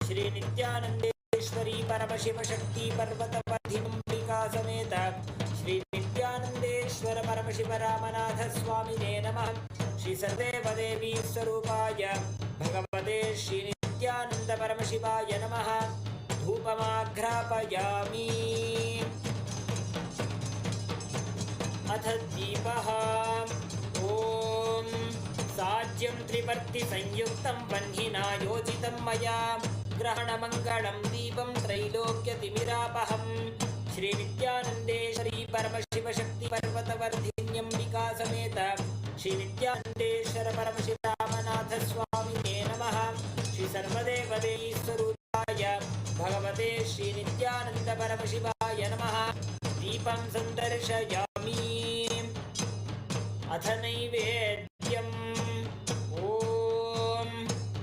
श्री नित्यानंदेश्वरी परमशिव शक्ति पर्वतवर्धिन्यम्बिका समेत श्री नित्यानंदेश्वर परमशिव रामनाथ स्वामिने नमः। श्री सर्वदेवदेवी स्वरूपाय भगवते श्री नित्यानंद परमशिवाय नमः। धूपमाघ्रापयामि। अथ दीपः। ॐ साज्यं त्रिवर्ति संयुक्तं वह्निना योजितं मया ग्रहणमङ्गलं दीपं त्रैलोक्यतिमिरापहं श्री नित्यानन्देश्वरी परमशिव शक्ति पर्वतवर्धिन्यम्बिका समेत श्री नित्यानन्देश्वर परमशिव रामनाथ स्वामिने नमः। श्री सर्वदेवदेवी स्वरूपाय भगवते श्री नित्यानंद परमशिवाय नमः। दीपं सन्दर्शयामि। अथ नैवेद्यम्। ॐ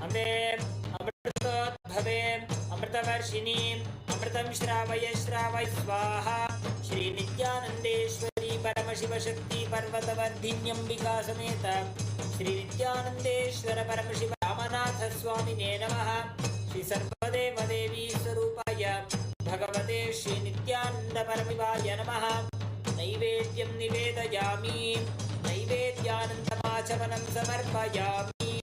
अम्बे अमृतोद्भवे अमृतवर्षिणी अमृतं श्रावय श्रावय स्वाहा श्री नित्यानन्देश्वरी परमशिव शक्ति पर्वतवर्धिन्यम्बिका समेत श्री नित्यानन्देश्वर परमशिव रामनाथ स्वामिने नमः। श्री सर्वदेवदेवी स्वरूपाय भगवते श्री नित्यानंद परमशिवाय नमः। नैवेद्यं निवेदयामि। नैवेद्यानन्तमाचमनं समर्पयामि।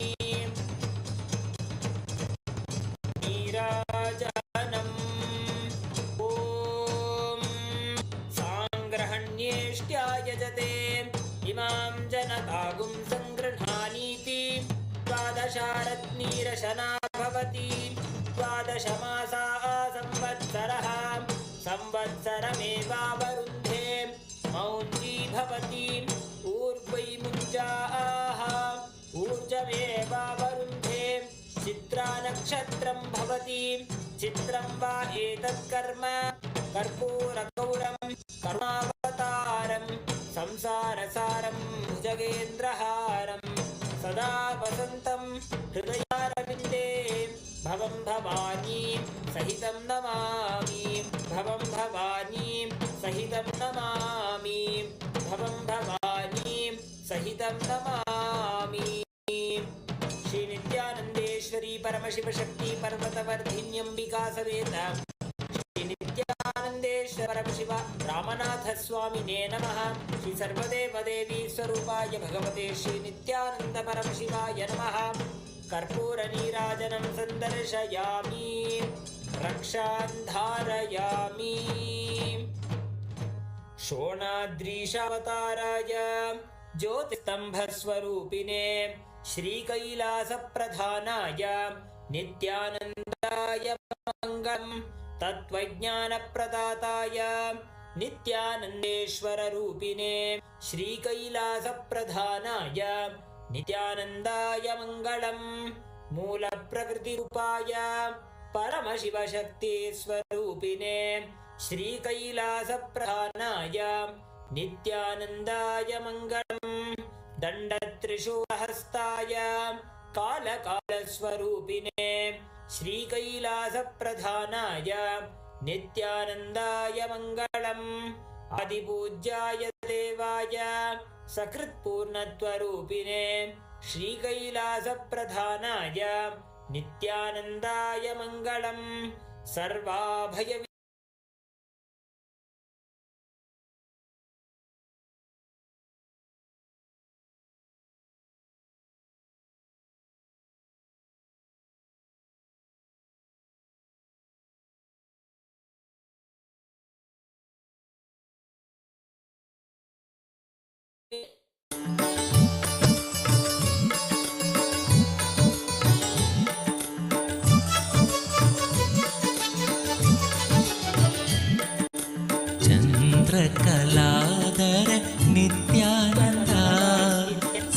नीराजनम्। ॐ साङ्ग्रहण्येष्ट्यायजते इमां जनतागुं सङ्गृह्णानीति द्वादशारत्नीरशना भवति। द्वादशमासा संवत्सरः संवत्सरमेवावरुन्धे मौञ्जी भवति। ऊर्ध्वै मुञ्जाः ऊर्जमेवावरुन्धे चित्रा नक्षत्रं भवति। चित्रं वा एतत् कर्म कर्पूरगौरं करुणावतारं संसारसारं भुजगेन्द्रहारं सदा वसन्तं हृदयारविन्दे भवं भवानी सहितं नमामि। भवं भवानी सहितं नमामि। भवं भवानी सहितं नमामि। श्री नित्यानंदेश्वरी परमशिव शक्ति पर्वतवर्धिन्यम्बिका समेत श्री नित्यानंदेश्वर परमशिव रामनाथ स्वामिने नमः। श्री सर्वदेवदेवी स्वरूपाय भगवते श्री नित्यानंद परमशिवाय नमः। कर्पूर नीराजनं सन्दर्शयामि। रक्षां धारयामि। शोणाद्रीशावताराय ज्योतिस्तंभस्वरूपिणे श्रीकैलासप्रधानाय नित्यानन्दाय मङ्गलं तत्त्वज्ञानप्रदाताय नित्यानन्देश्वररूपिणे श्रीकैलासप्रधानाय नित्यानन्दाय मङ्गलं। मूलप्रकृतिरूपाय परमशिवशक्ति स्वरूपिणे श्रीकैलासप्रधानाय नित्यानन्दाय मङ्गलं। दण्डत्रिशूलहस्ताय कालकालस्वरूपिणे श्रीकैलासप्रधानाय नित्यानन्दाय मङ्गलम्। आदिपूज्याय देवाय सकृत्पूर्णत्वरूपिणे श्रीकैलासप्रधानाय नित्यानन्दाय मङ्गलम्। सर्वाभय चन्द्रकलाधर नित्यानन्दा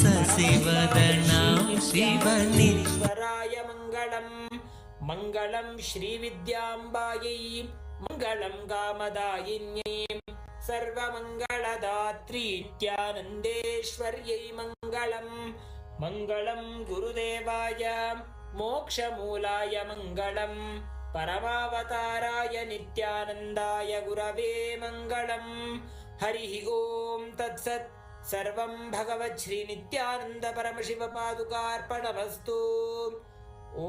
शशिवदना शिवनिश्वराय मङ्गलम्। मङ्गलं श्रीविद्याम्बायै मङ्गलं कामदायिन्यै सर्वमङ्गलदात्री नित्यानन्देश्वर्यै मङ्गलम्। मङ्गलं गुरुदेवाय मोक्षमूलाय मङ्गलम्। परमावताराय नित्यानन्दाय गुरवे मङ्गलम्। हरिः ॐ तत्सत्। सर्वं भगवत् श्री नित्यानन्द परमशिव पादुकार्पणमस्तु। ॐ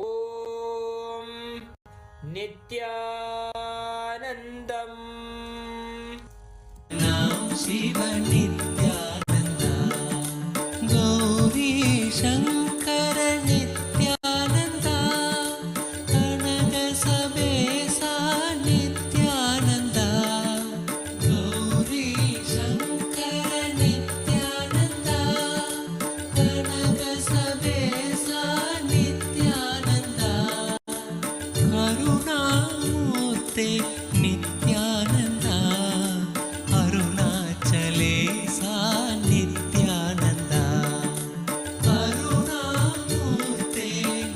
Nithyanandam. Now Shiva Nithyananda, Gauri Shankara Nithyananda, 𝗤𝗂𝗃𝗧𝗏 Nithyananda, Gauri Shankara Nithyananda, 𝗤𝗂𝗃𝗧𝗏 Nithyananda, Karunamurte Nithyananda, 𝗤𝗂𝗃𝗡𝗏𝗧 Nithyananda, Karunamurte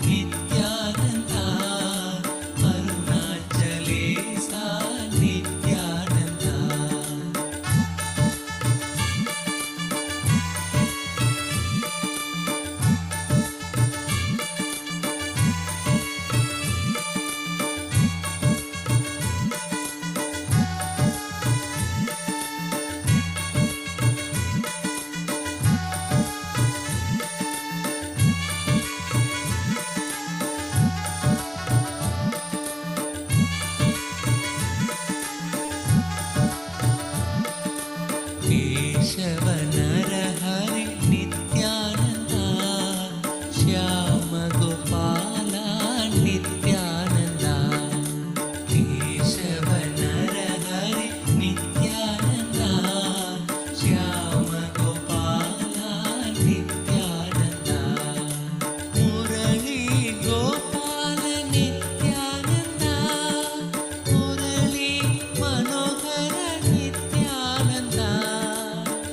Nithyananda, 𝗤𝗂𝗃𝗡𝗏𝗧 Nithyananda. Keshav Narhari Nityananda, Shyam Gopal Nityananda, Keshav Narhari Nityananda, Shyam Gopal Nityananda, मुरली गोपाल नित्यानन्दा, मुरली मनोहर नित्यानन्दा,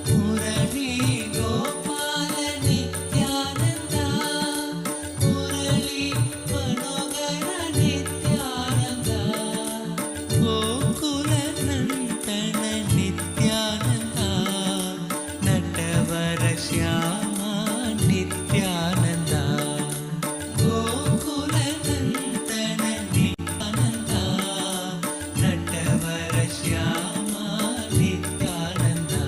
मुरली Gopal Nityananda, Murli Manohar Nityananda, गोकुलनन्दन Nityananda, Natwar Shyam Nityananda, गोकुलनन्दन Nityananda, Natwar Shyam Nityananda.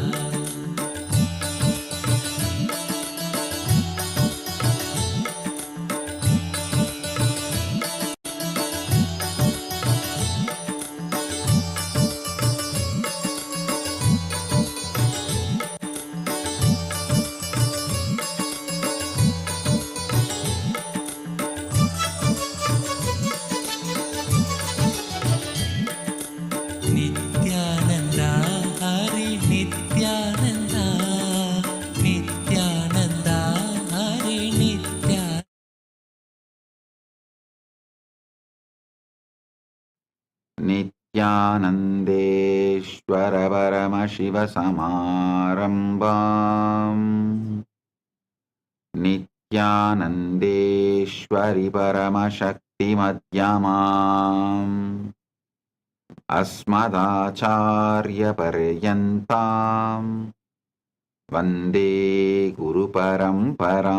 Nithyananda, Hari Nithyananda, Nithyananda, Hari Nithyananda. नित्यानन्देश्वर परमशिवसमारम्भाम् नित्यानन्देश्वरि परमशक्तिमध्यमाम् अस्मदाचार्यपर्यन्ताम् वन्दे गुरुपरम्पराम्.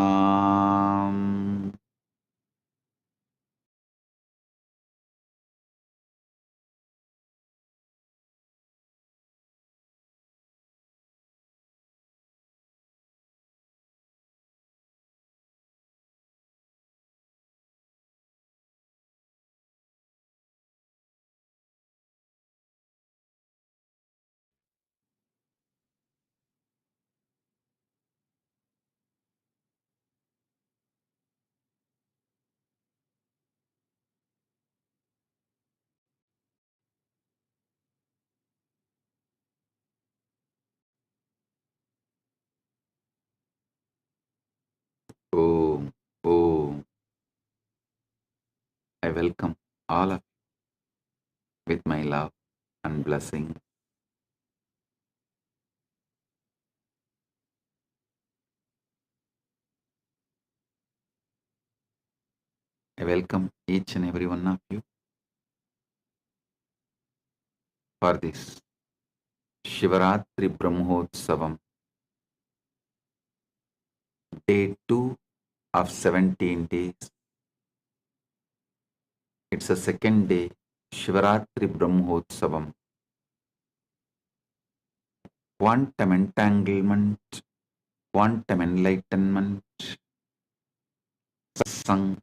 Om, Om. I welcome all of you with my love and blessing. I welcome each and every one of you for this Shivaratri Brahmotsavam, day 2 of 17 days. It's the second day, Shivaratri Brahmotsavam. Quantum entanglement, quantum enlightenment, satsang,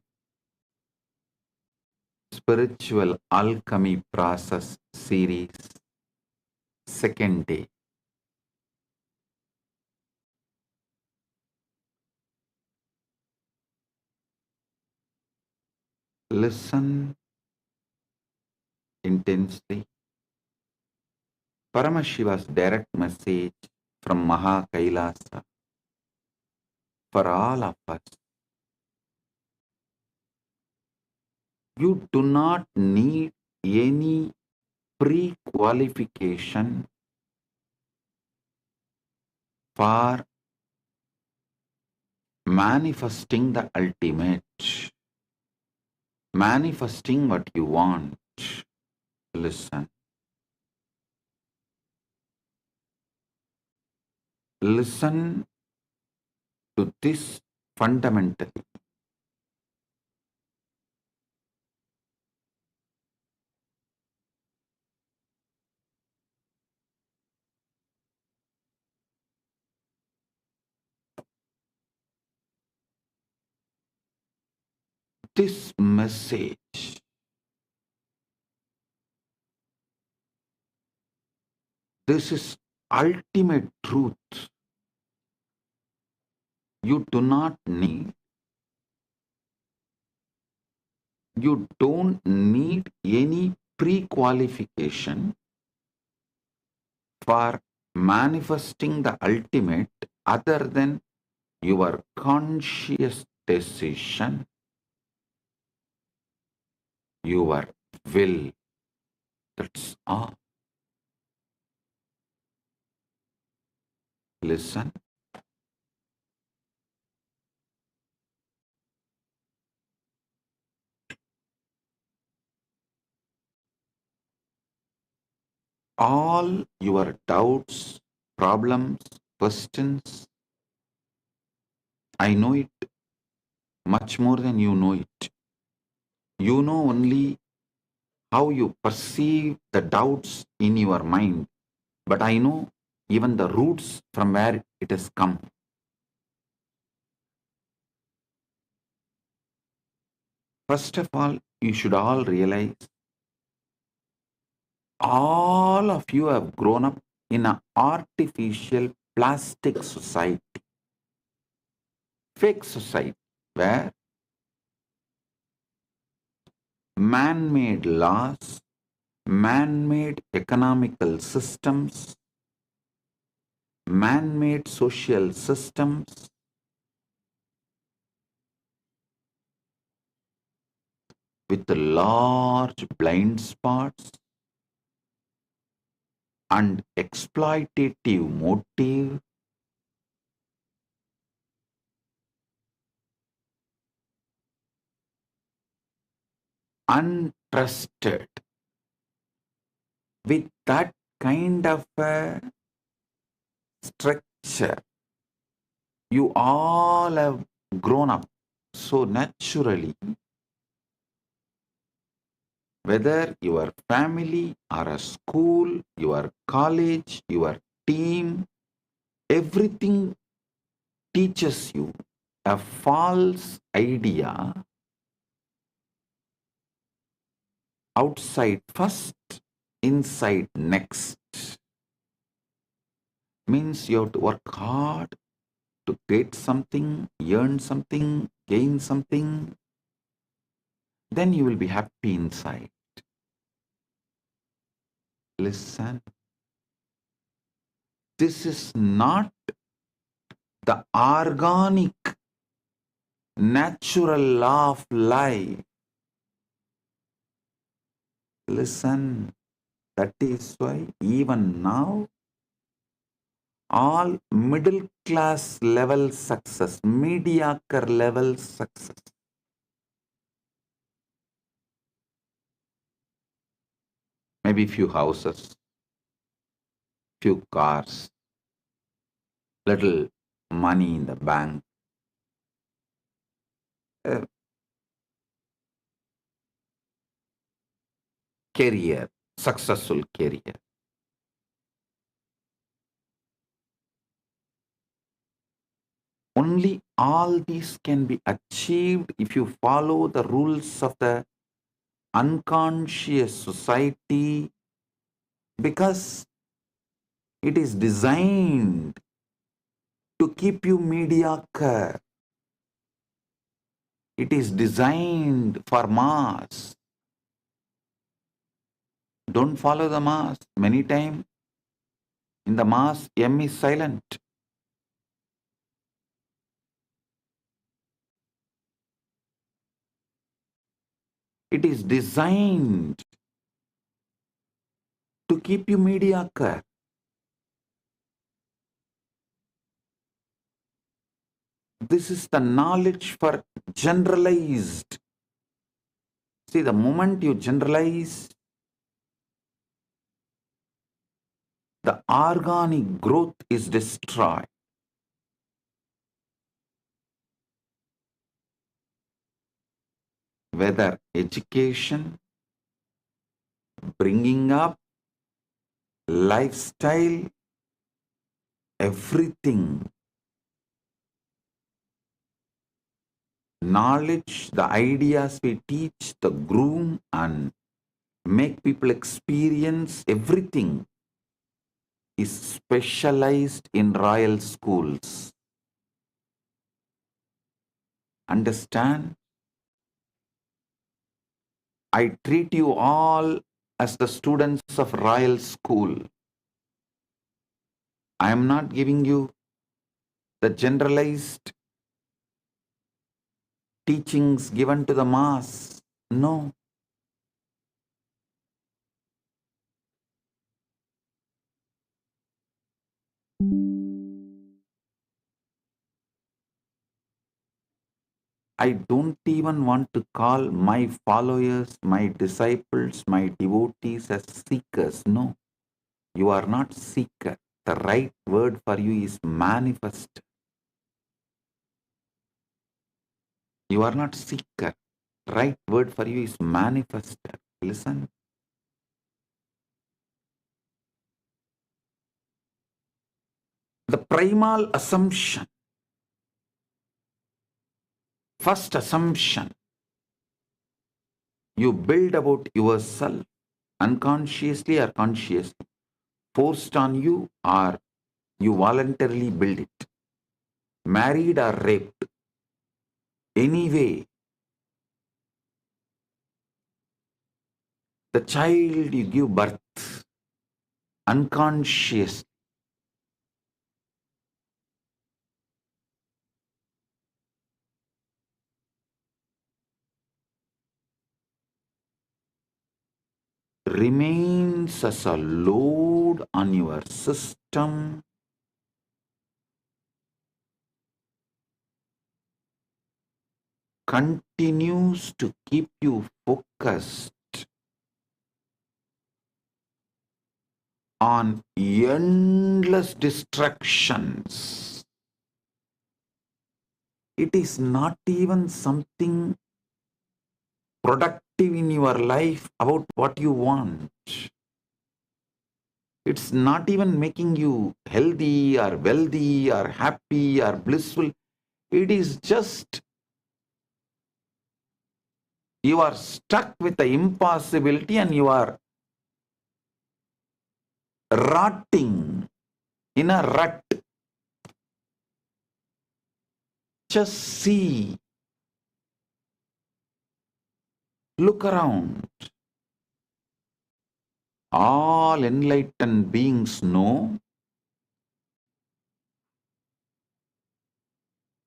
Spiritual Alchemy Process Series, second day. Listen intensely. Paramashiva's direct message from Kailasa for all of us. You do not need any pre-qualification for manifesting the ultimate, manifesting what you want. Listen. Listen to this fundamentally. This message, this is ultimate truth. You do not need, you don't need any pre-qualification for manifesting the ultimate other than your conscious decision, your will. That's all. Listen. All your doubts, problems, questions, I know it much more than you know it. You know only how you perceive the doubts in your mind, but I know even the roots from where it has come. First of all, you should all realize all of you have grown up in an artificial plastic society, fake society, where man-made laws, man-made economical systems, man-made social systems, with large blind spots and exploitative motive, untrusted, with that kind of a structure, you all have grown up so naturally. Whether your family or a school, your college, your team, everything teaches you a false idea. Outside first, inside next. Means you have to work hard to get something, earn something, gain something. Then you will be happy inside. Listen. This is not the organic, natural law of life. Listen. That is why even now, all middle class level success, mediocre level success, maybe few houses, few cars, little money in the bank, career, successful career. Only all these can be achieved if you follow the rules of the unconscious society because it is designed to keep you mediocre. It is designed for mass. Don't follow the mass. Many times in the mass, M is silent. It is designed to keep you mediocre. This is the knowledge for generalized. See, the moment you generalize, the organic growth is destroyed. Whether education, bringing up, lifestyle, everything. Knowledge, the ideas we teach, the groom and make people experience, everything is specialized in royal schools. Understand? I treat you all as the students of royal school. I am not giving you the generalized teachings given to the mass. No. I don't even want to call my followers, my disciples, my devotees as seekers. No, you are not seeker. The right word for you is manifest. You are not seeker. Right word for you is manifester. Listen. The primal assumption, first assumption you build about yourself, unconsciously or consciously, forced on you or you voluntarily build it, married or raped, anyway, the child you give birth, unconscious, remains as a load on your system, continues to keep you focused on endless distractions. It is not even something productive in your life about what you want. It's not even making you healthy or wealthy or happy or blissful. It is just you are stuck with the impossibility and you are rotting in a rut. Just see, look around. All enlightened beings know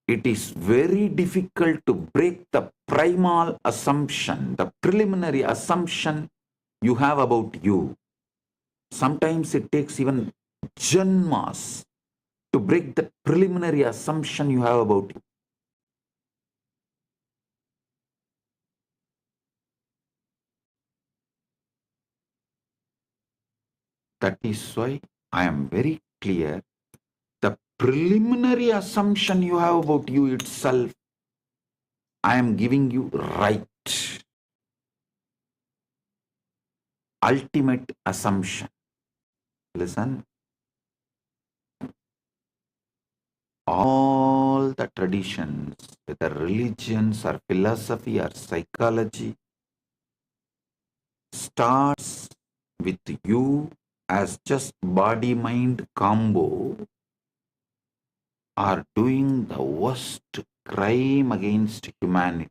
it is very difficult to break the primal assumption, the preliminary assumption you have about you. Sometimes it takes even janmas to break the preliminary assumption you have about you. That is why I am very clear. The preliminary assumption you have about you itself, I am giving you right. Ultimate assumption. Listen. All the traditions, whether religions or philosophy or psychology, starts with you as just body-mind combo are doing the worst crime against humanity.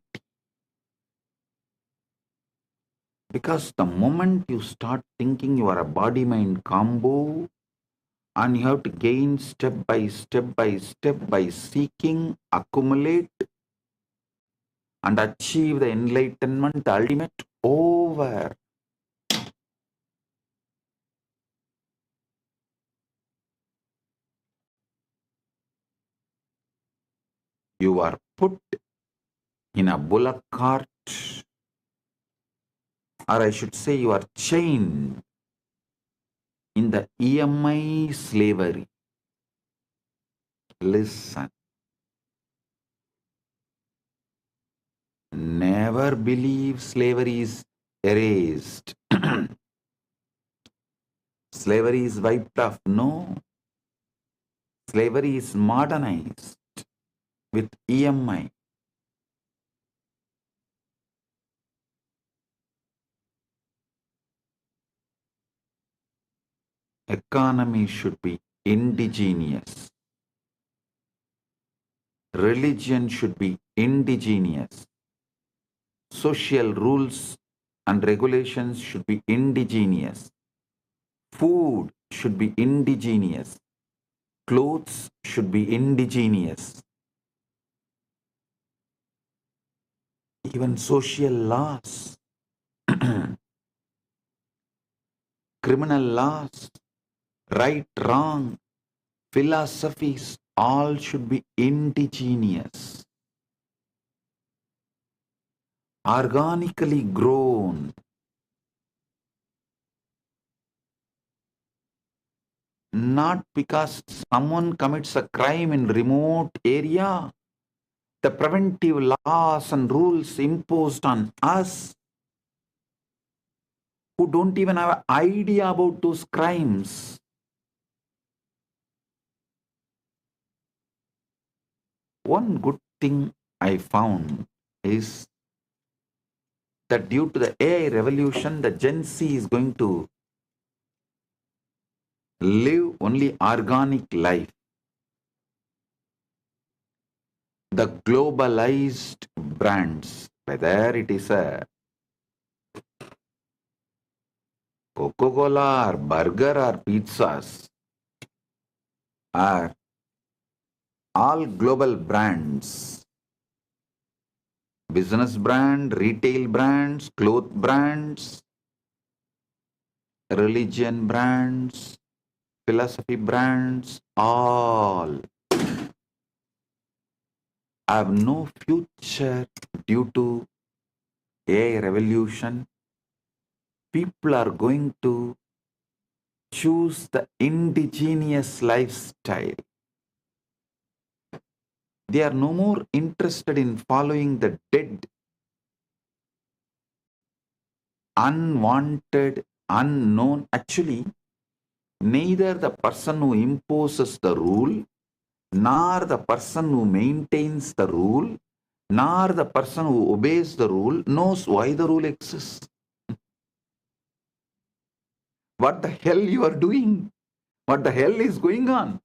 Because the moment you start thinking you are a body-mind combo and you have to gain step by step by seeking, accumulate and achieve the enlightenment, the ultimate, over. You are put in a bullock cart, or I should say you are chained in the EMI slavery. Listen. Never believe slavery is erased. Slavery is wiped off. No. Slavery is modernized with EMI. Economy should be indigenous. Religion should be indigenous. Social rules and regulations should be indigenous. Food should be indigenous. Clothes should be indigenous. Even social laws, criminal laws, right, wrong, philosophies, all should be indigenous. Organically grown. Not because someone commits a crime in remote area. The preventive laws and rules imposed on us who don't even have an idea about those crimes. One good thing I found is that due to the AI revolution, the Gen Z is going to live only organic life. The globalized brands, whether it is a Coca-Cola or burger or pizzas, are all global brands. Business brand, retail brands, cloth brands, religion brands, philosophy brands, all have no future due to AI revolution. People are going to choose the indigenous lifestyle. They are no more interested in following the dead, unwanted, unknown. Actually, neither the person who imposes the rule, nor the person who maintains the rule, nor the person who obeys the rule knows why the rule exists. What the hell you are doing? What the hell is going on?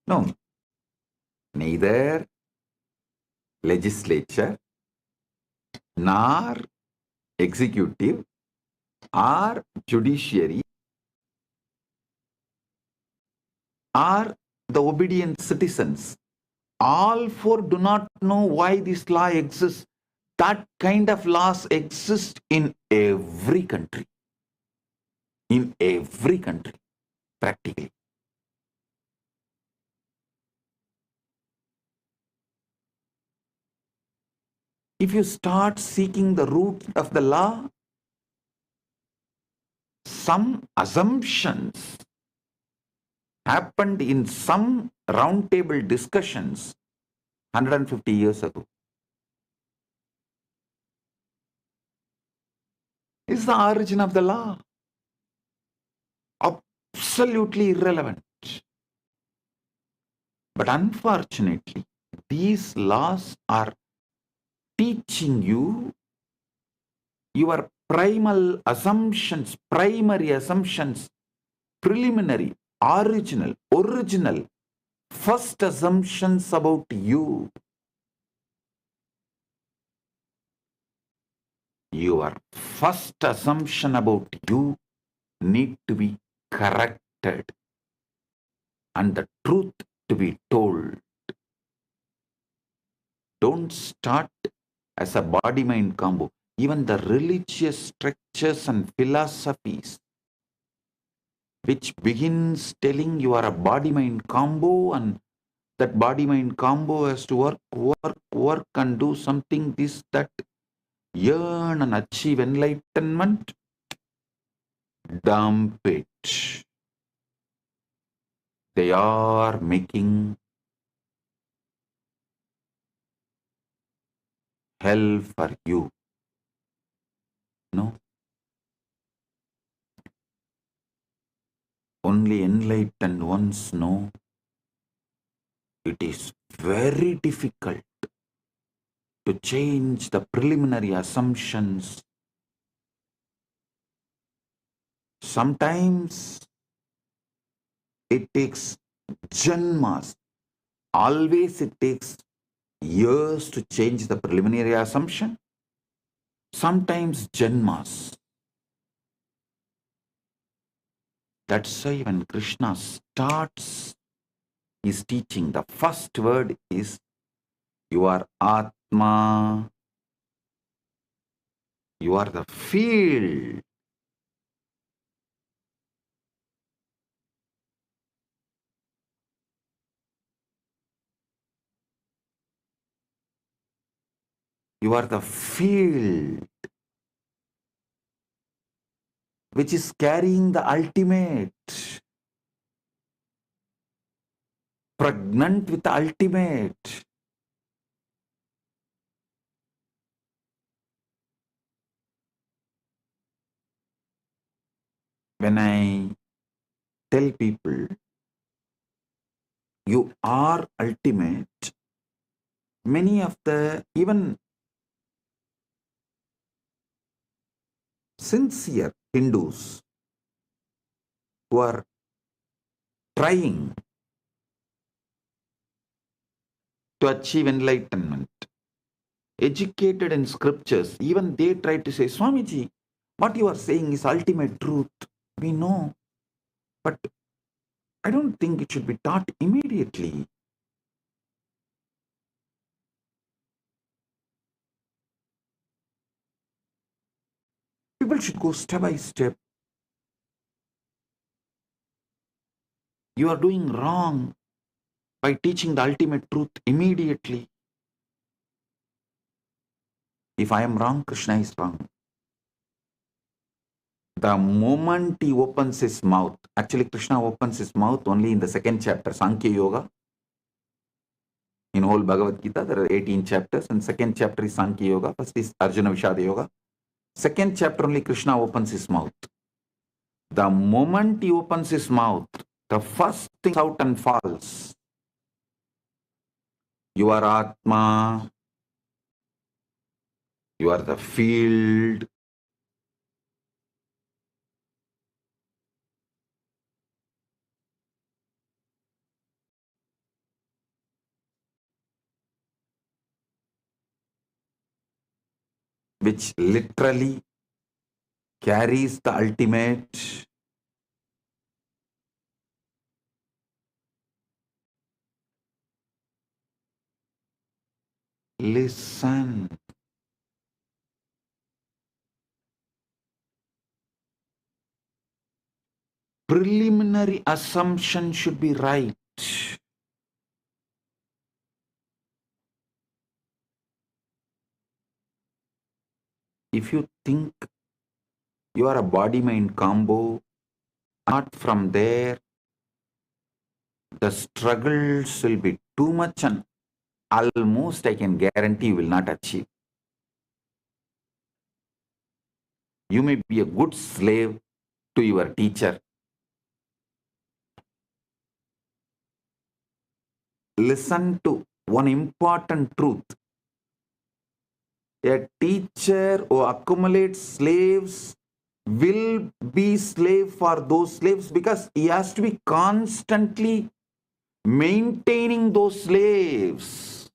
No, neither legislature nor executive or judiciary or the obedient citizens, all four do not know why this law exists. That kind of laws exist in every country. In every country, practically. If you start seeking the root of the law, some assumptions happened in some roundtable discussions 150 years ago. Is the origin of the law absolutely irrelevant. But unfortunately, these laws are teaching you your primal assumptions, primary assumptions, preliminary, original, first assumptions about you. Your first assumption about you need to be corrected and the truth to be told. Don't start as a body-mind combo. Even the religious structures and philosophies which begins telling you are a body-mind combo and that body-mind combo has to work and do something, this, that, yearn and achieve enlightenment, dump it. They are making hell for you. No. Only enlightened ones know it is very difficult to change the preliminary assumptions. Sometimes it takes janmas. Always it takes years to change the preliminary assumption. Sometimes janmas. That's why when Krishna starts his teaching, the first word is, you are Atma. You are the field. You are the field which is carrying the ultimate, pregnant with the ultimate. When I tell people, you are ultimate, many of the even sincere Hindus who are trying to achieve enlightenment, educated in scriptures, even they try to say, Swamiji, what you are saying is ultimate truth. We know, but I don't think it should be taught immediately. People should go step by step. You are doing wrong by teaching the ultimate truth immediately. If I am wrong, Krishna is wrong. The moment he opens his mouth, actually Krishna opens his mouth only in the second chapter, Sankhya Yoga. In whole Bhagavad Gita, there are 18 chapters, and second chapter is Sankhya Yoga. First is Arjuna Vishada Yoga. Second chapter only Krishna opens his mouth. The moment he opens his mouth, the first thing out and falls. You are Atma. You are the field. Which literally carries the ultimate. Listen. Preliminary assumption should be right. If you think you are a body-mind combo, not from there, the struggles will be too much and almost I can guarantee you will not achieve. You may be a good slave to your teacher. Listen to one important truth. A teacher who accumulates slaves will be slave for those slaves because he has to be constantly maintaining those slaves.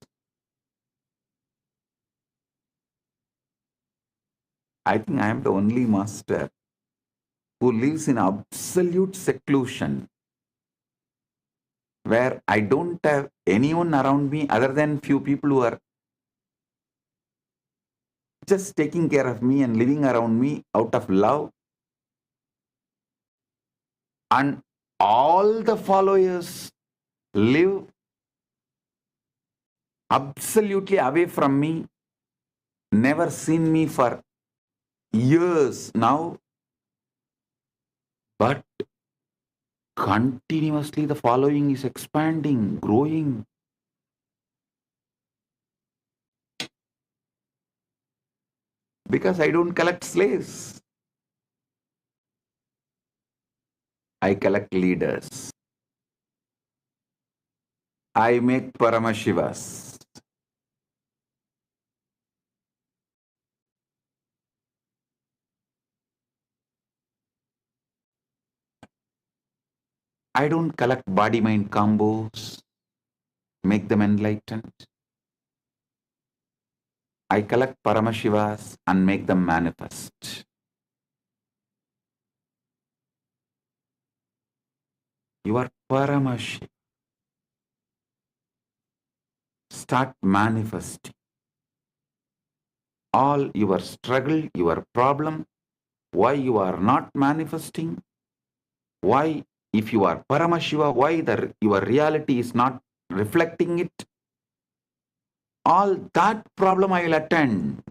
I think I am the only master who lives in absolute seclusion, where I don't have anyone around me other than few people who are just taking care of me and living around me out of love. And all the followers live absolutely away from me, never seen me for years now, but continuously the following is expanding, growing. Because I don't collect slaves. I collect leaders. I make Paramashivas. I don't collect body-mind combos, make them enlightened. I collect Paramashivas and make them manifest. You are Paramashiva. Start manifesting. All your struggle, your problem, why you are not manifesting, why if you are Paramashiva, why your reality is not reflecting it, all that problem I will attend.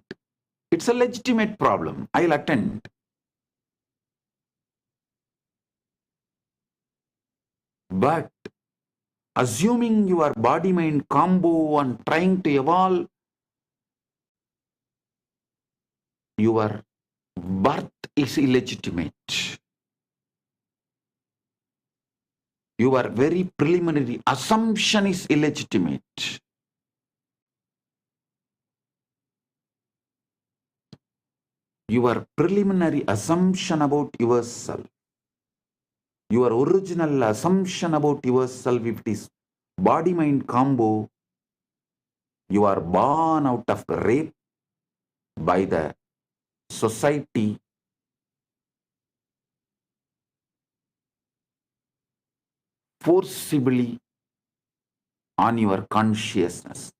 It's a legitimate problem. I'll attend. But assuming your body-mind combo and trying to evolve, your birth is illegitimate. Your very preliminary assumption is illegitimate. Your preliminary assumption about yourself, your original assumption about yourself, if it is body-mind combo, you are born out of rape by the society, forcibly on your consciousness.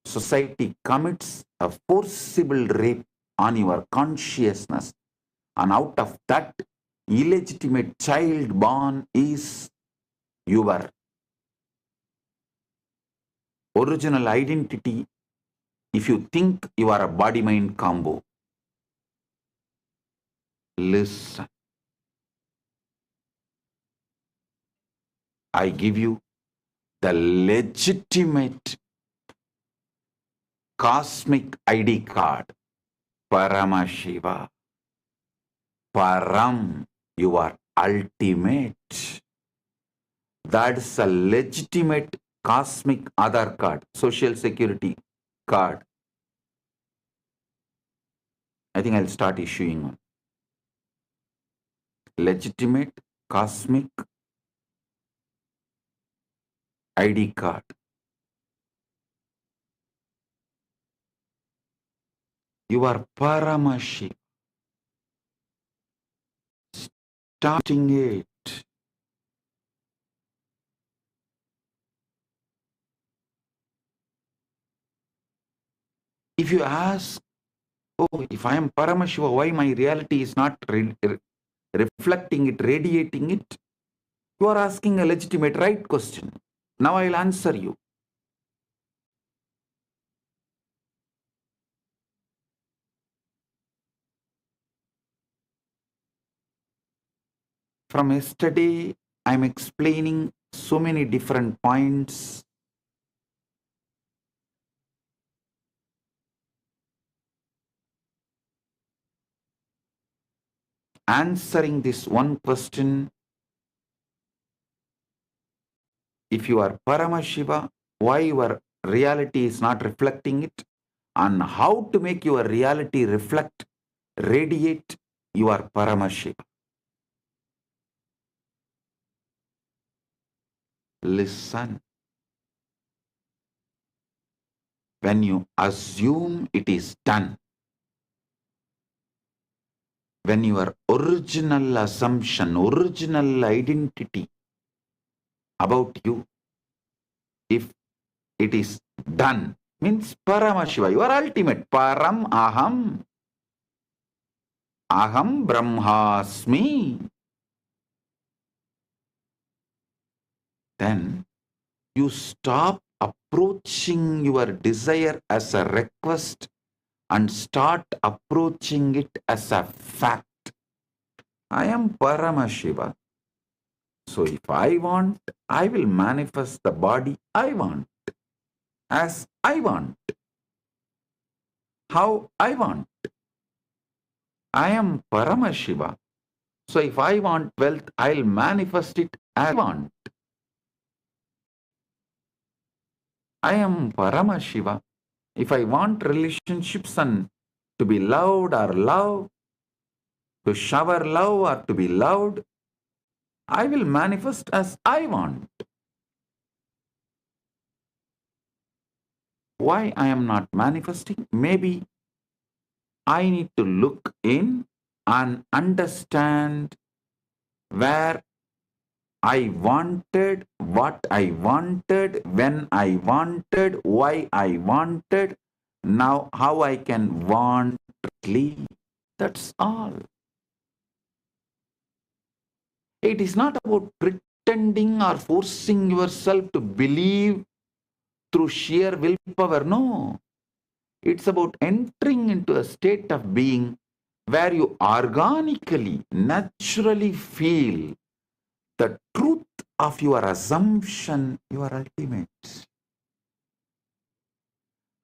Society commits a forcible rape on your consciousness, and out of that illegitimate child born is your original identity if you think you are a body-mind combo. Listen. I give you the legitimate cosmic ID card. Paramashiva. Param, you are ultimate. That's a legitimate cosmic Aadhaar card, social security card. I think I'll start issuing one. Legitimate cosmic ID card. You are Paramashiva. Starting it. If you ask, oh, if I am Paramashiva, why my reality is not reflecting it, radiating it? You are asking a legitimate right question. Now I'll answer you. From yesterday, I'm explaining so many different points. Answering this one question, if you are Paramashiva, why your reality is not reflecting it? on how to make your reality reflect, radiate your Paramashiva. Listen. When you assume it is done, when your original assumption, original identity about you, if it is done, means Paramashiva, your ultimate, Param Aham, Aham Brahmasmi, then you stop approaching your desire as a request and start approaching it as a fact. I am Paramashiva. So if I want, I will manifest the body I want, as I want, how I want. I am Paramashiva. So if I want wealth, I'll manifest it as I want. I am Paramashiva. If I want relationships and to be loved or love, to shower love or to be loved, I will manifest as I want. Why I am not manifesting? Maybe I need to look in and understand where I wanted, what I wanted, when I wanted, why I wanted, now how I can want rightly. That's all. It is not about pretending or forcing yourself to believe through sheer willpower. No. It's about entering into a state of being where you organically, naturally feel the truth of your assumption, your ultimate.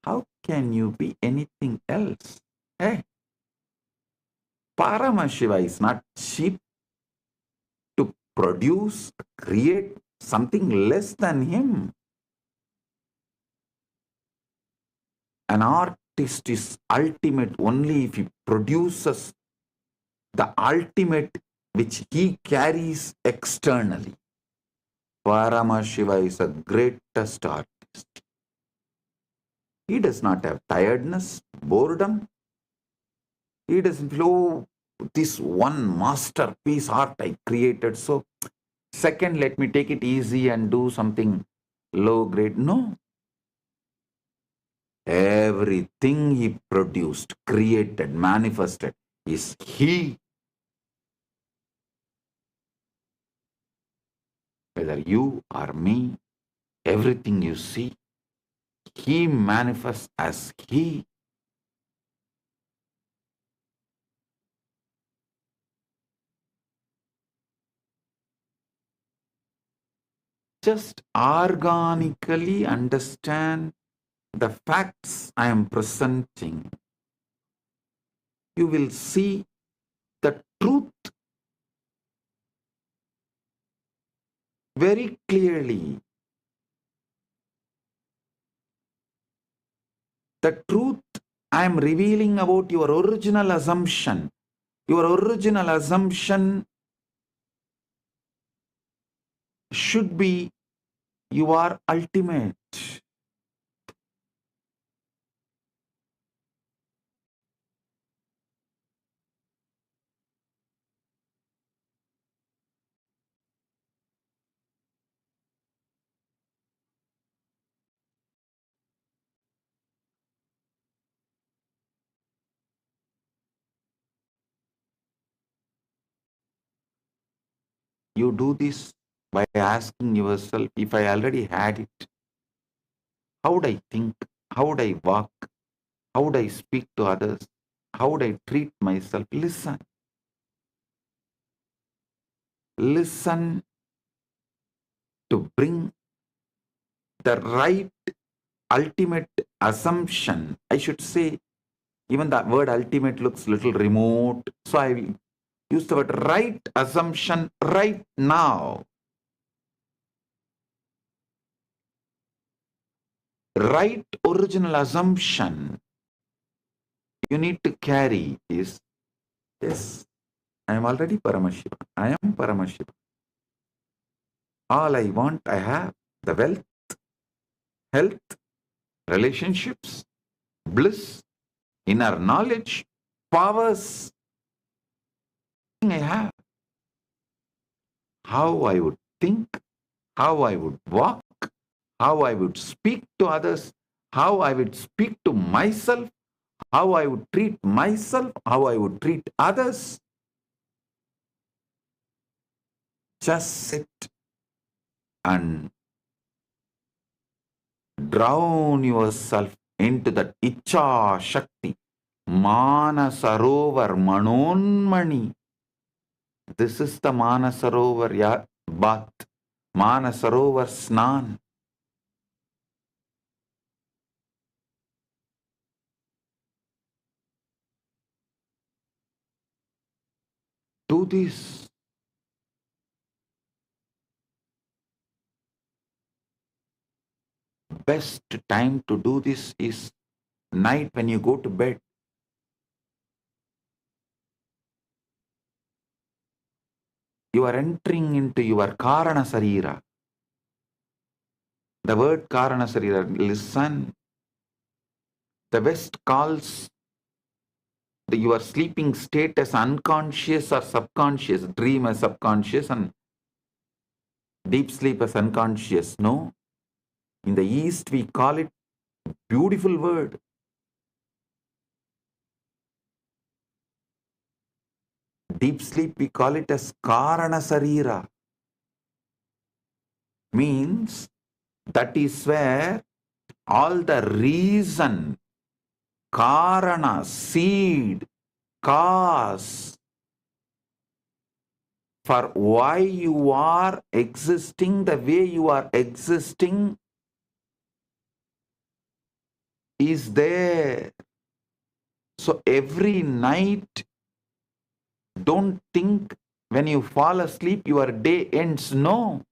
How can you be anything else? Hey, Paramashiva is not cheap to produce, create something less than him. An artist is ultimate only if he produces the ultimate which he carries externally. Paramashiva is the greatest artist. He does not have tiredness, boredom. He doesn't feel, oh, this one masterpiece art I created, so second, let me take it easy and do something low grade. No. Everything he produced, created, manifested is he. Whether you or me, everything you see, he manifests as he. Just organically understand the facts I am presenting. You will see the truth very clearly. The truth I am revealing about your original assumption. Your original assumption should be you are ultimate. You do this by asking yourself, if I already had it, how would I think? How would I walk? How would I speak to others? How would I treat myself? Listen. Listen to bring the right ultimate assumption. I should say, even that word ultimate looks little remote. So I will use the word right assumption right now. Right original assumption you need to carry is, yes, I am already Paramashiva. I am Paramashiva. All I want, I have. The wealth, health, relationships, bliss, inner knowledge, powers. I have. How I would think, how I would walk, how I would speak to others, how I would speak to myself, how I would treat myself, how I would treat others. Just sit and drown yourself into that Icha Shakti, Manasarovar Manonmani. This is the Manasarovar bath, Manasarovar Snan. Do this. Best time to do this is night when you go to bed. You are entering into your Karana Sarira. The word Karana Sarira, listen. The West calls your sleeping state as unconscious or subconscious, dream as subconscious and deep sleep as unconscious. No. In the East, we call it beautiful word. Deep sleep, we call it as Karana Sarira. Means that is where all the reason, Karana, seed, cause for why you are existing the way you are existing is there. So every night, don't think when you fall asleep, your day ends. No.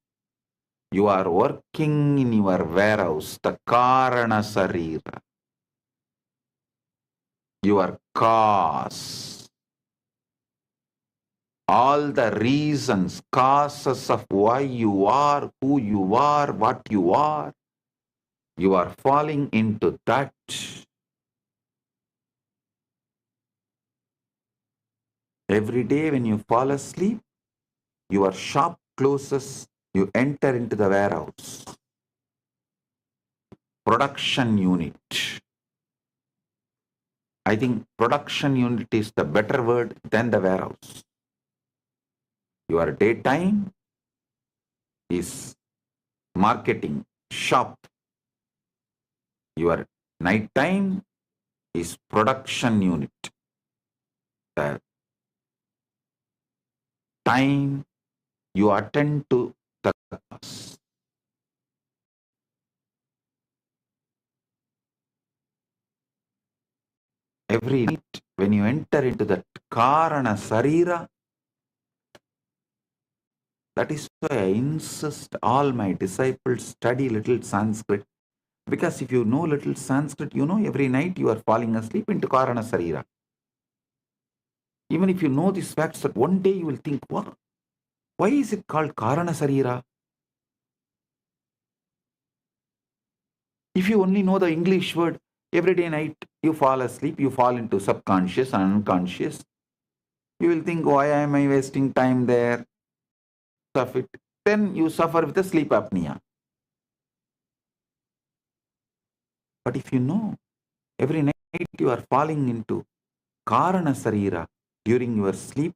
You are working in your warehouse, the Karana Sarira. Your cause. All the reasons, causes of why you are, who you are, what you are. You are falling into that. Every day when you fall asleep, your shop closes, you enter into the warehouse. Production unit. I think production unit is the better word than the warehouse. Your daytime is marketing, shop. Your nighttime is production unit. The time you attend to the cause. Every night when you enter into that Karana Sarira, that is why I insist all my disciples study little Sanskrit. Because if you know little Sanskrit, you know every night you are falling asleep into Karana Sarira. Even if you know these facts, that one day you will think, what? Why is it called Karana Sarira? If you only know the English word, every day night you fall asleep, you fall into subconscious and unconscious. You will think, why am I wasting time there? Of it. Then you suffer with the sleep apnea. But if you know, every night you are falling into Karana Sarira during your sleep,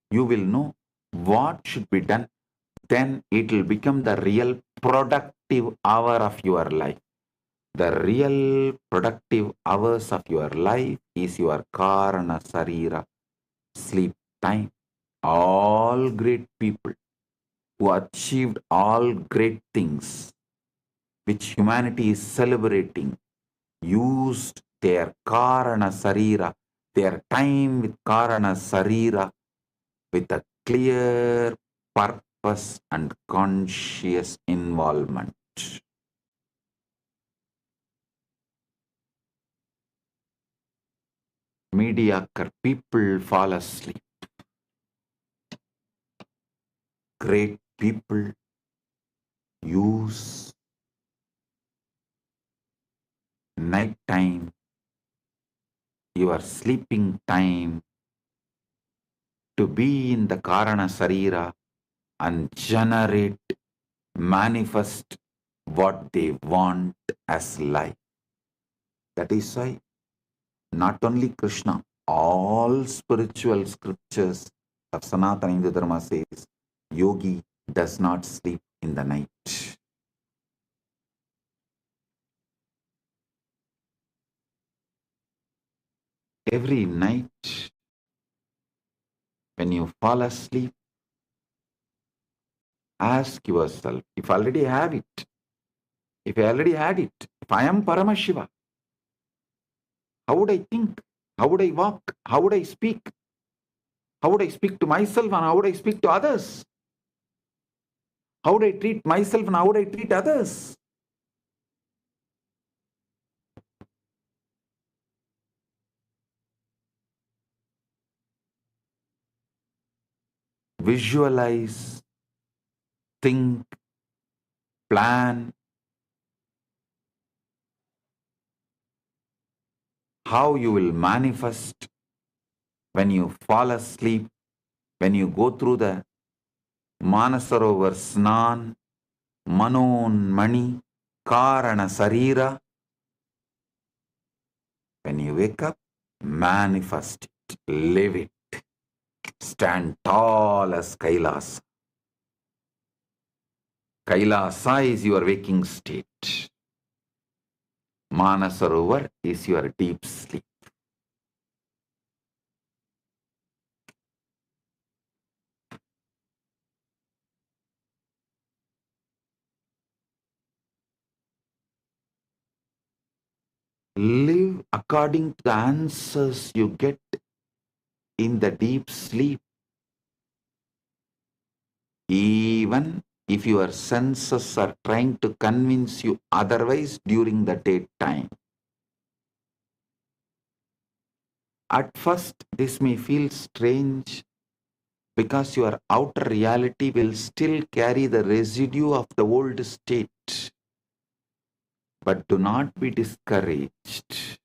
you will know what should be done. Then it will become the real productive hour of your life. The real productive hours of your life is your Karana Sarira, sleep time. All great people who achieved all great things which humanity is celebrating used their Karana Sarira, their time with Karana Sarira with a clear purpose and conscious involvement. mediocre people fall asleep. Great people use night time, your sleeping time, to be in the Karana Sarira and generate, manifest what they want as life. That is why not only Krishna, all spiritual scriptures of Sanatana Hindu Dharma says, yogi does not sleep in the night. Every night, when you fall asleep, ask yourself, if I already have it, if I already had it, if I am Paramashiva, how would I think? How would I walk? How would I speak? How would I speak to myself and how would I speak to others? How would I treat myself and how would I treat others? Visualize, think, plan how you will manifest when you fall asleep, when you go through the Manasarovar Snan, Manon Mani, Karana Sarira. When you wake up, manifest it, live it, stand tall as Kailasa. Kailasa is your waking state. Manasarovar is your deep sleep. Live according to the answers you get in the deep sleep. Even if your senses are trying to convince you otherwise during the daytime. At first, this may feel strange because your outer reality will still carry the residue of the old state. But do not be discouraged.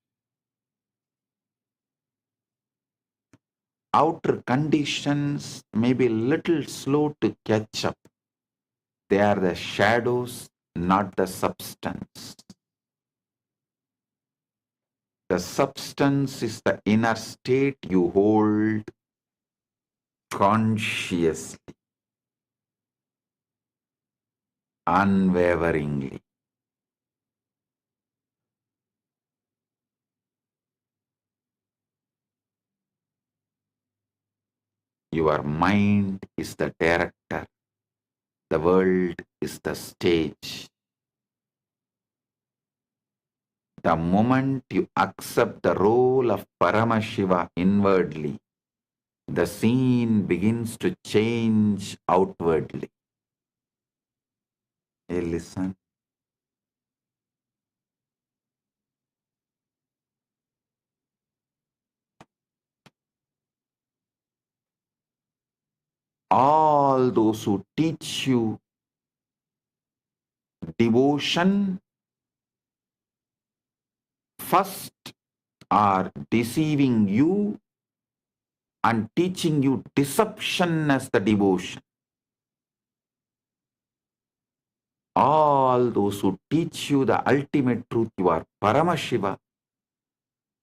Outer conditions may be a little slow to catch up. They are the shadows, not the substance. The substance is the inner state you hold consciously, unwaveringly. Your mind is the director. The world is the stage. The moment you accept the role of Paramashiva inwardly, the scene begins to change outwardly. Hey, listen. All those who teach you devotion first are deceiving you and teaching you deception as the devotion. All those who teach you the ultimate truth, you are Paramashiva.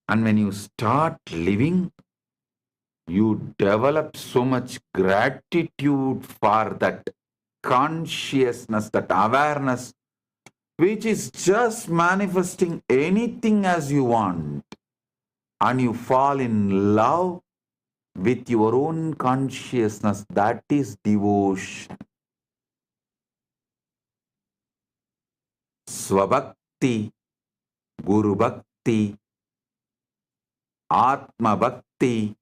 And when you start living, you develop so much gratitude for that consciousness, that awareness, which is just manifesting anything as you want. And you fall in love with your own consciousness. That is devotion. Swabhakti, Guru Bhakti, Atma Bhakti,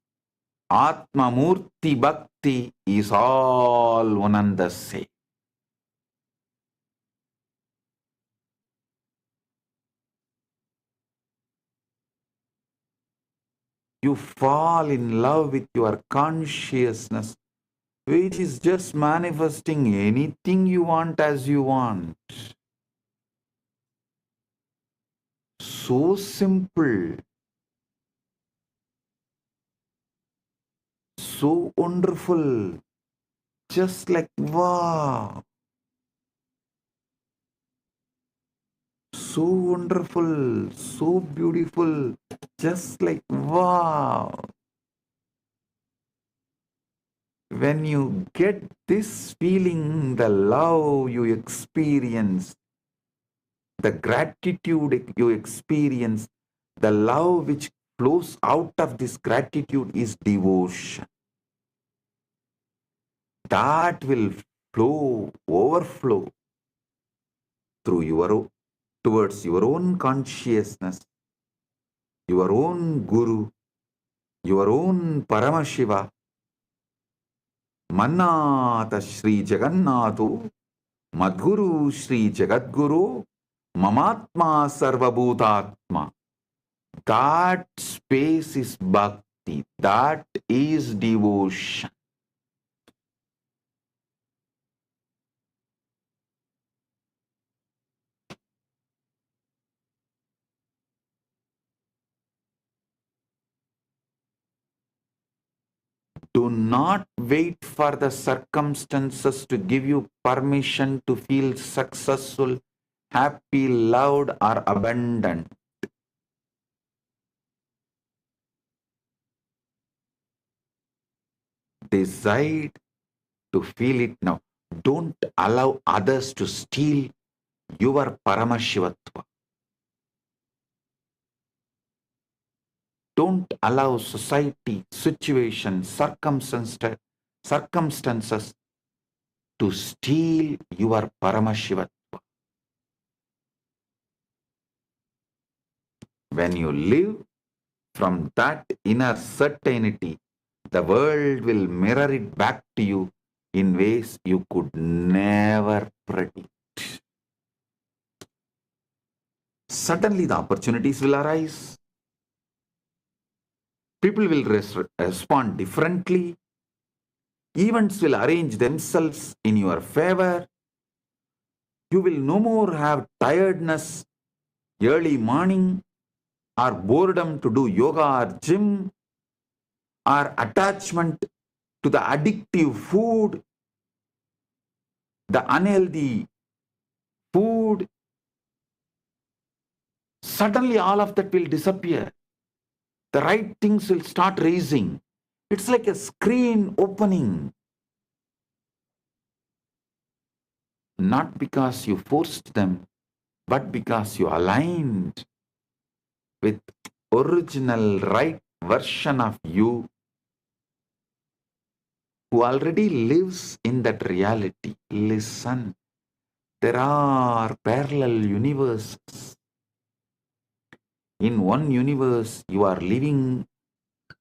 Atma Murti Bhakti is all one and the same. You fall in love with your consciousness, which is just manifesting anything you want as you want. So simple, so wonderful, just like wow. So wonderful, so beautiful, just like wow. When you get this feeling, the love you experience, the gratitude you experience, the love which flows out of this gratitude is devotion. That will flow, overflow towards your own consciousness, your own Guru, your own Paramashiva. Mannata Shri Jagannatho, Madguru Shri Jagadguru, Mamatma Sarvabhutatma. That space is bhakti. That is devotion. Do not wait for the circumstances to give you permission to feel successful, happy, loved, or abundant. Decide to feel it now. Don't allow others to steal your Paramashivatva. Don't allow society, situation, circumstances to steal your Paramashivatva. When you live from that inner certainty, the world will mirror it back to you in ways you could never predict. Suddenly the opportunities will arise. People will respond differently. Events will arrange themselves in your favor. You will no more have tiredness early morning, or boredom to do yoga or gym, or attachment to the addictive food, the unhealthy food. Suddenly all of that will disappear. The right things will start raising. It's like a screen opening. Not because you forced them, but because you aligned with original right version of you who already lives in that reality. Listen, there are parallel universes. In one universe, you are living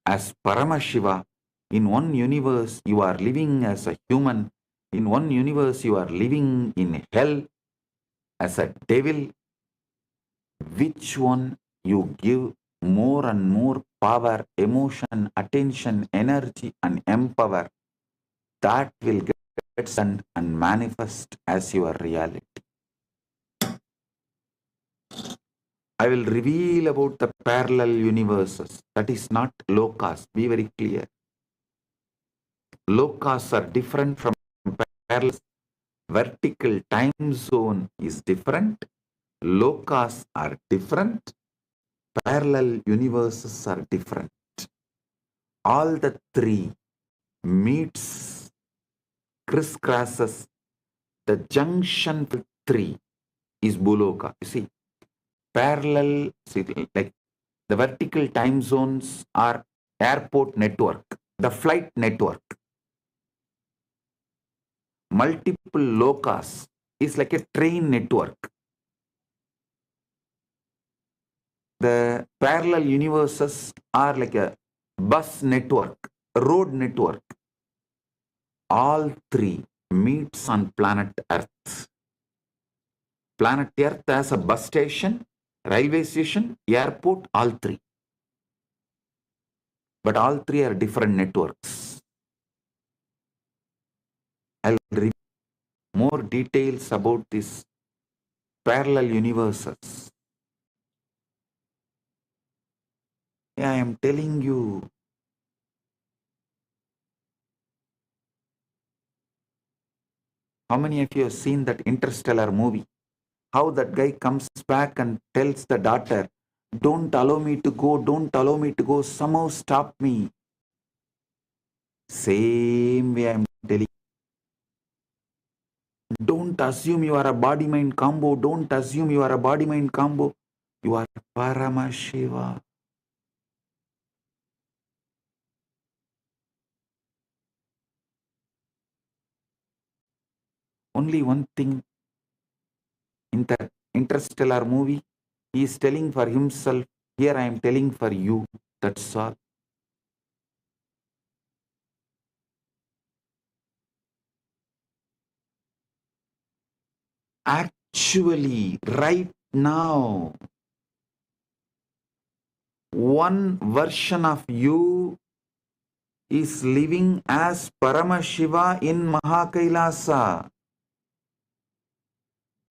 as Paramashiva. In one universe, you are living as a human. In one universe, you are living in hell as a devil. Which one you give more and more power, emotion, attention, energy, and empower, that will get done and manifest as your reality. I will reveal about the parallel universes. That is not lokas. Be very clear. Lokas are different from parallels. Vertical time zone is different. Lokas are different. Parallel universes are different. All the three meets, crisscrosses. The junction with three is Buloka. You see, parallel, like the vertical time zones are airport network, the flight network. Multiple lokas is like a train network. The parallel universes are like a bus network, road network. All three meets on planet Earth. Planet Earth has a bus station, railway station, airport, all three. but all three are different networks. I'll read more details about these parallel universes. I am telling you, how many of you have seen that Interstellar movie? How that guy comes back and tells the daughter, don't allow me to go, don't allow me to go, somehow stop me. Same way I'm telling you. Don't assume you are a body-mind combo. Don't assume you are a body-mind combo. You are Paramashiva. Only one thing in that Interstellar movie, he is telling for himself. Here I am telling for you. That's all. Actually, right now, one version of you is living as Paramashiva in Mahakailasa.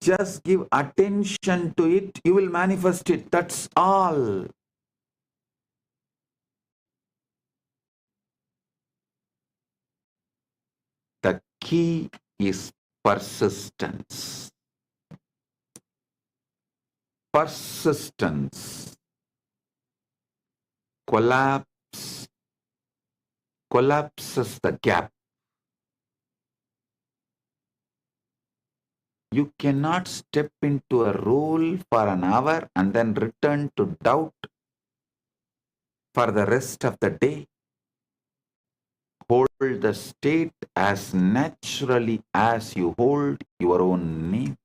Just give attention to it, you will manifest it. That's all. The key is persistence. Persistence. Collapses the gap. You cannot step into a role for an hour and then return to doubt for the rest of the day. Hold the state as naturally as you hold your own name.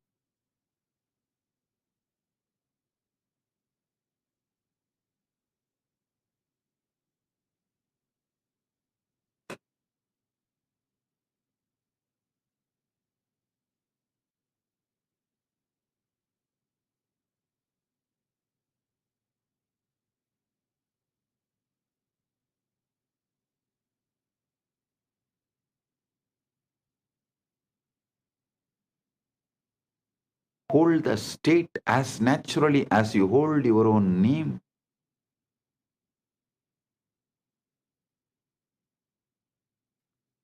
Hold the state as naturally as you hold your own name.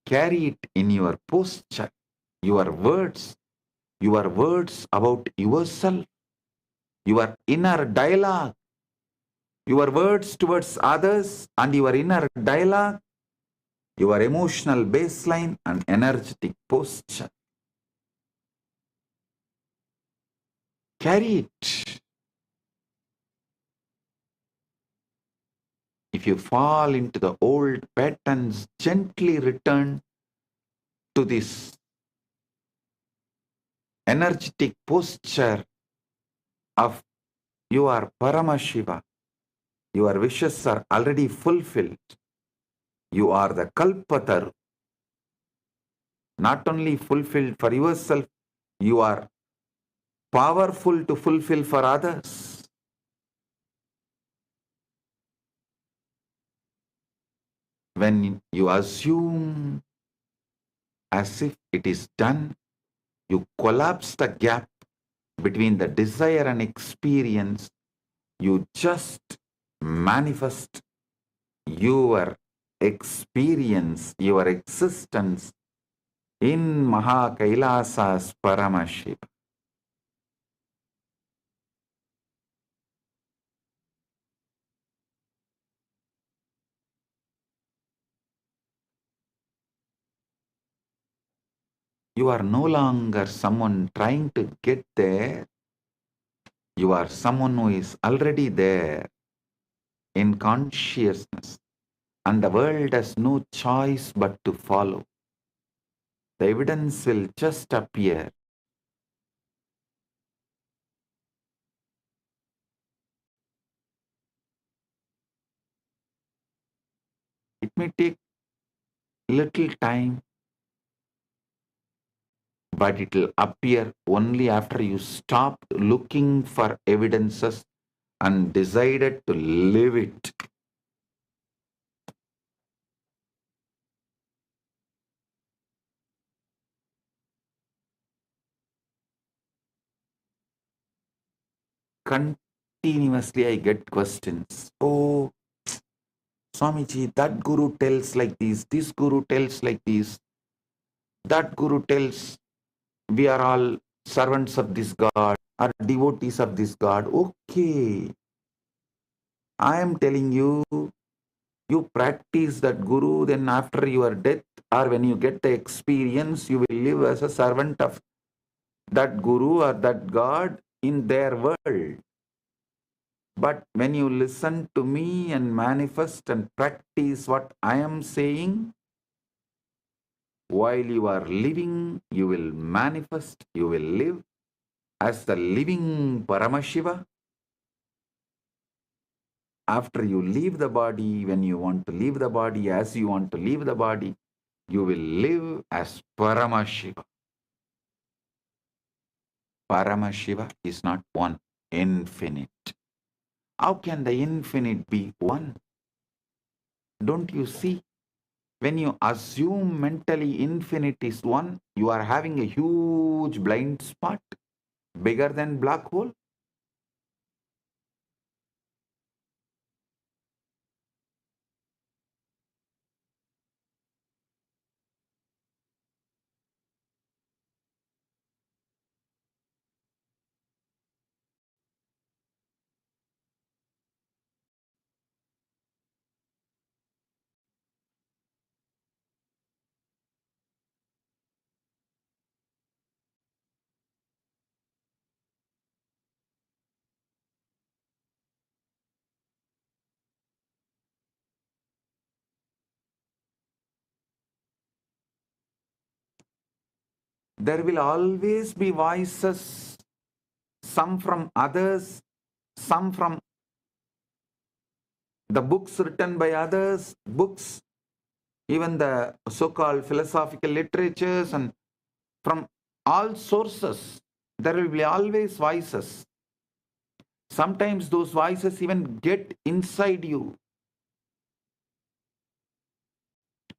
Carry it in your posture, your words about yourself, your inner dialogue, your words towards others and your inner dialogue, your emotional baseline and energetic posture. Carry it. If you fall into the old patterns, gently return to this energetic posture of you are Paramashiva. Your wishes are already fulfilled. You are the 𝗠𝗂𝗘. Not only fulfilled for yourself, you are powerful to fulfill for others. When you assume as if it is done, you collapse the gap between the desire and experience. You just manifest your experience, your existence in Mahakailasa's Paramashiva. You are no longer someone trying to get there. You are someone who is already there in consciousness, and the world has no choice but to follow. The evidence will just appear. It may take little time, but it will appear only after you stopped looking for evidences and decided to live it. continuously I get questions. Oh, Swamiji, that guru tells like this guru tells like this, that guru tells we are all servants of this God, are devotees of this God. Okay, I am telling you, you practice that guru, then after your death or when you get the experience, you will live as a servant of that guru or that God in their world. But when you listen to me and manifest and practice what I am saying, while you are living, you will manifest, you will live as the living Paramashiva. After you leave the body, when you want to leave the body, as you want to leave the body, you will live as Paramashiva. Paramashiva is not one, infinite. How can the infinite be one? Don't you see? When you assume mentally infinite is one, you are having a huge blind spot, bigger than black hole. There will always be voices, some from others, some from the books written by others, books, even the so-called philosophical literatures, and from all sources, there will be always voices. Sometimes those voices even get inside you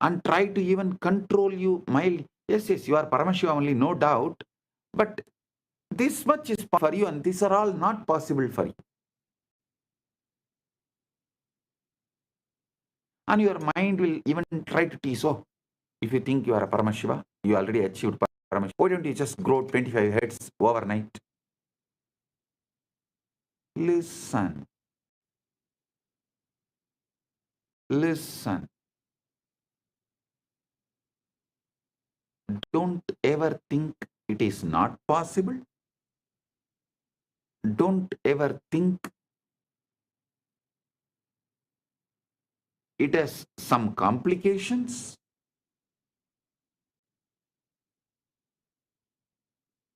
and try to even control you mildly. Yes, you are Paramashiva only, no doubt. But this much is for you and these are all not possible for you. And your mind will even try to tease, oh, if you think you are a Paramashiva, you already achieved Paramashiva. Why don't you just grow 25 heads overnight? Listen. Listen. Don't ever think it is not possible. Don't ever think it has some complications.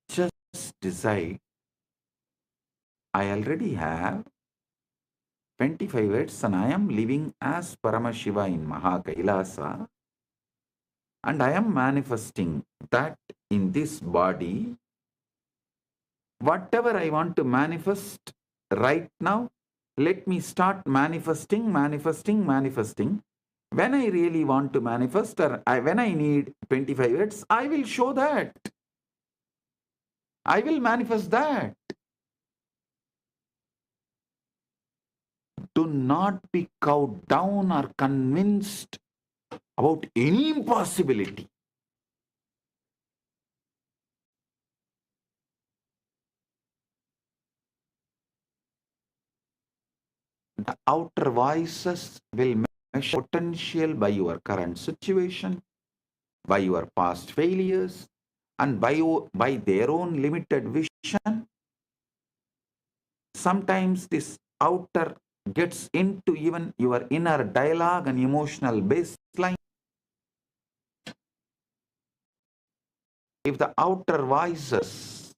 Just decide, I already have 25 heads and I am living as Paramashiva in KAILASA, and I am manifesting that in this body. Whatever I want to manifest right now, let me start manifesting. When I really want to manifest, or when I need 25 heads, I will show that. I will manifest that. Do not be cowed down or convinced about any impossibility. The outer voices will measure potential by your current situation, by your past failures, and by their own limited vision. Sometimes this outer gets into even your inner dialogue and emotional baseline. If the outer voices,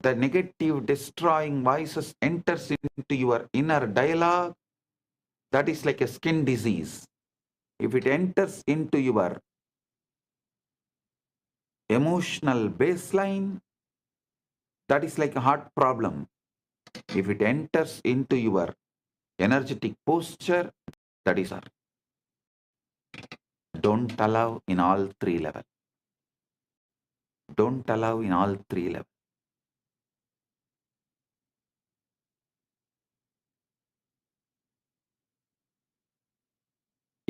the negative destroying voices enters into your inner dialogue, that is like a skin disease. If it enters into your emotional baseline, that is like a heart problem. If it enters into your energetic posture, that is our. Don't allow in all three levels. Don't allow in all three levels.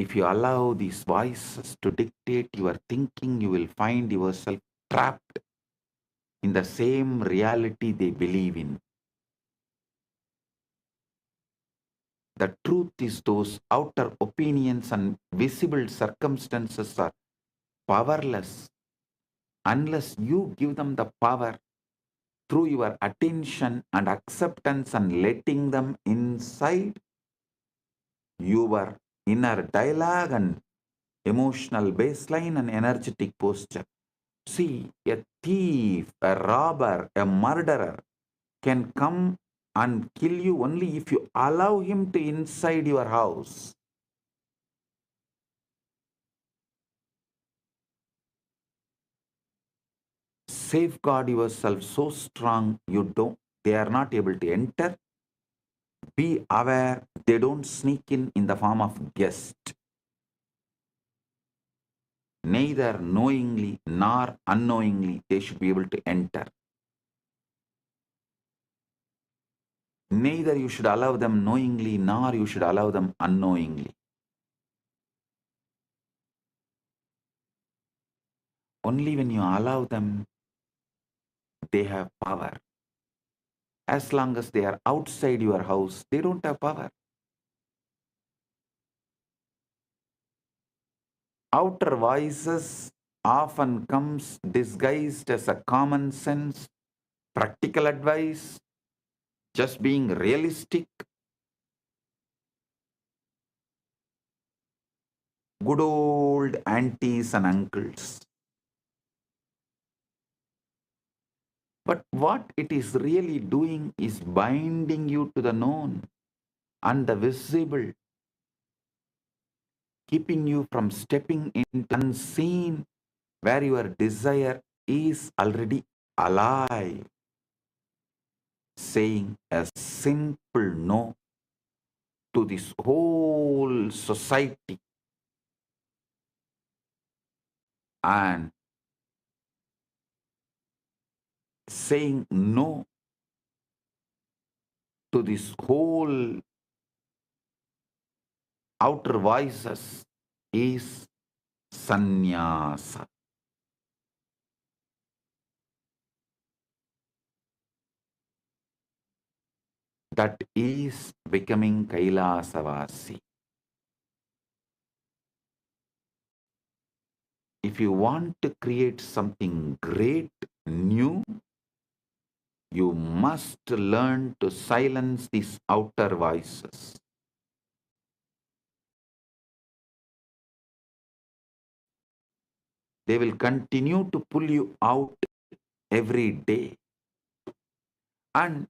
If you allow these voices to dictate your thinking, you will find yourself trapped in the same reality they believe in. The truth is those outer opinions and visible circumstances are powerless unless you give them the power through your attention and acceptance and letting them inside your inner dialogue and emotional baseline and energetic posture. See, a thief, a robber, a murderer can come and kill you only if you allow him to inside your house. Safeguard yourself so strong they are not able to enter. Be aware they don't sneak in the form of guest. Neither knowingly nor unknowingly they should be able to enter. Neither you should allow them knowingly nor you should allow them unknowingly. Only when you allow them, they have power. As long as they are outside your house, they don't have power. Outer voices often comes disguised as a common sense, practical advice, just being realistic, good old aunties and uncles. But what it is really doing is binding you to the known and the visible, keeping you from stepping into unseen where your desire is already alive, saying a simple no to this whole society and saying no to this whole outer voices is sannyasa. That is becoming Kailasavasi. If you want to create something great, new, you must learn to silence these outer voices. They will continue to pull you out every day. And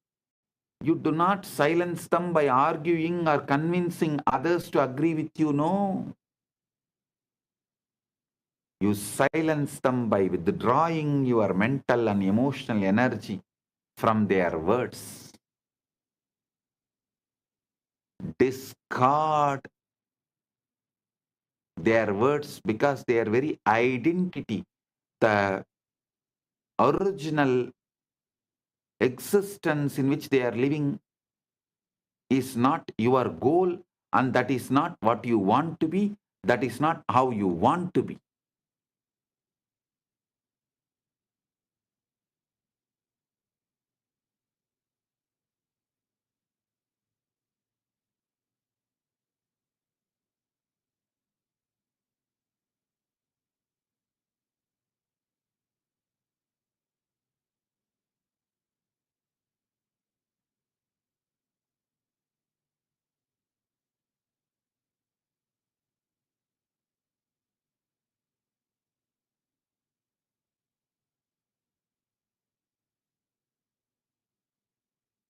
you do not silence them by arguing or convincing others to agree with you, no. You silence them by withdrawing your mental and emotional energy from their words. Discard their words because their very identity, the original existence in which they are living is not your goal, and that is not what you want to be, that is not how you want to be.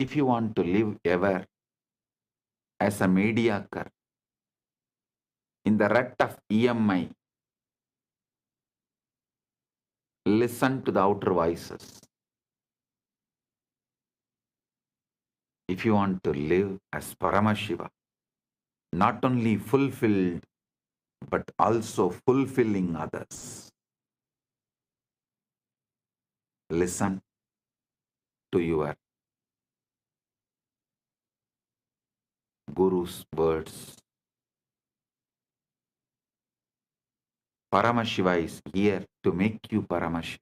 If you want to live ever as a mediocre in the rut of EMI, listen to the outer voices. If you want to live as Paramashiva, not only fulfilled, but also fulfilling others, listen to your Guru's words. Paramashiva is here to make you Paramashiva.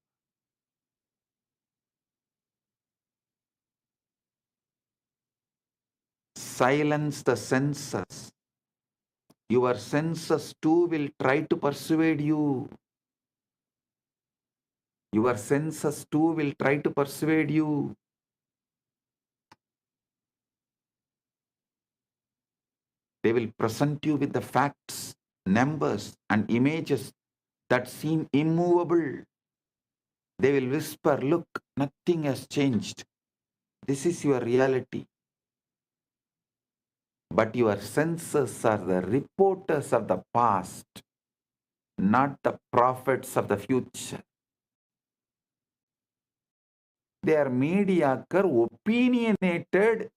Silence the senses. Your senses too will try to persuade you. Your senses too will try to persuade you. They will present you with the facts, numbers, and images that seem immovable. They will whisper, look, nothing has changed. This is your reality. But your senses are the reporters of the past, not the prophets of the future. They are mediocre, opinionated,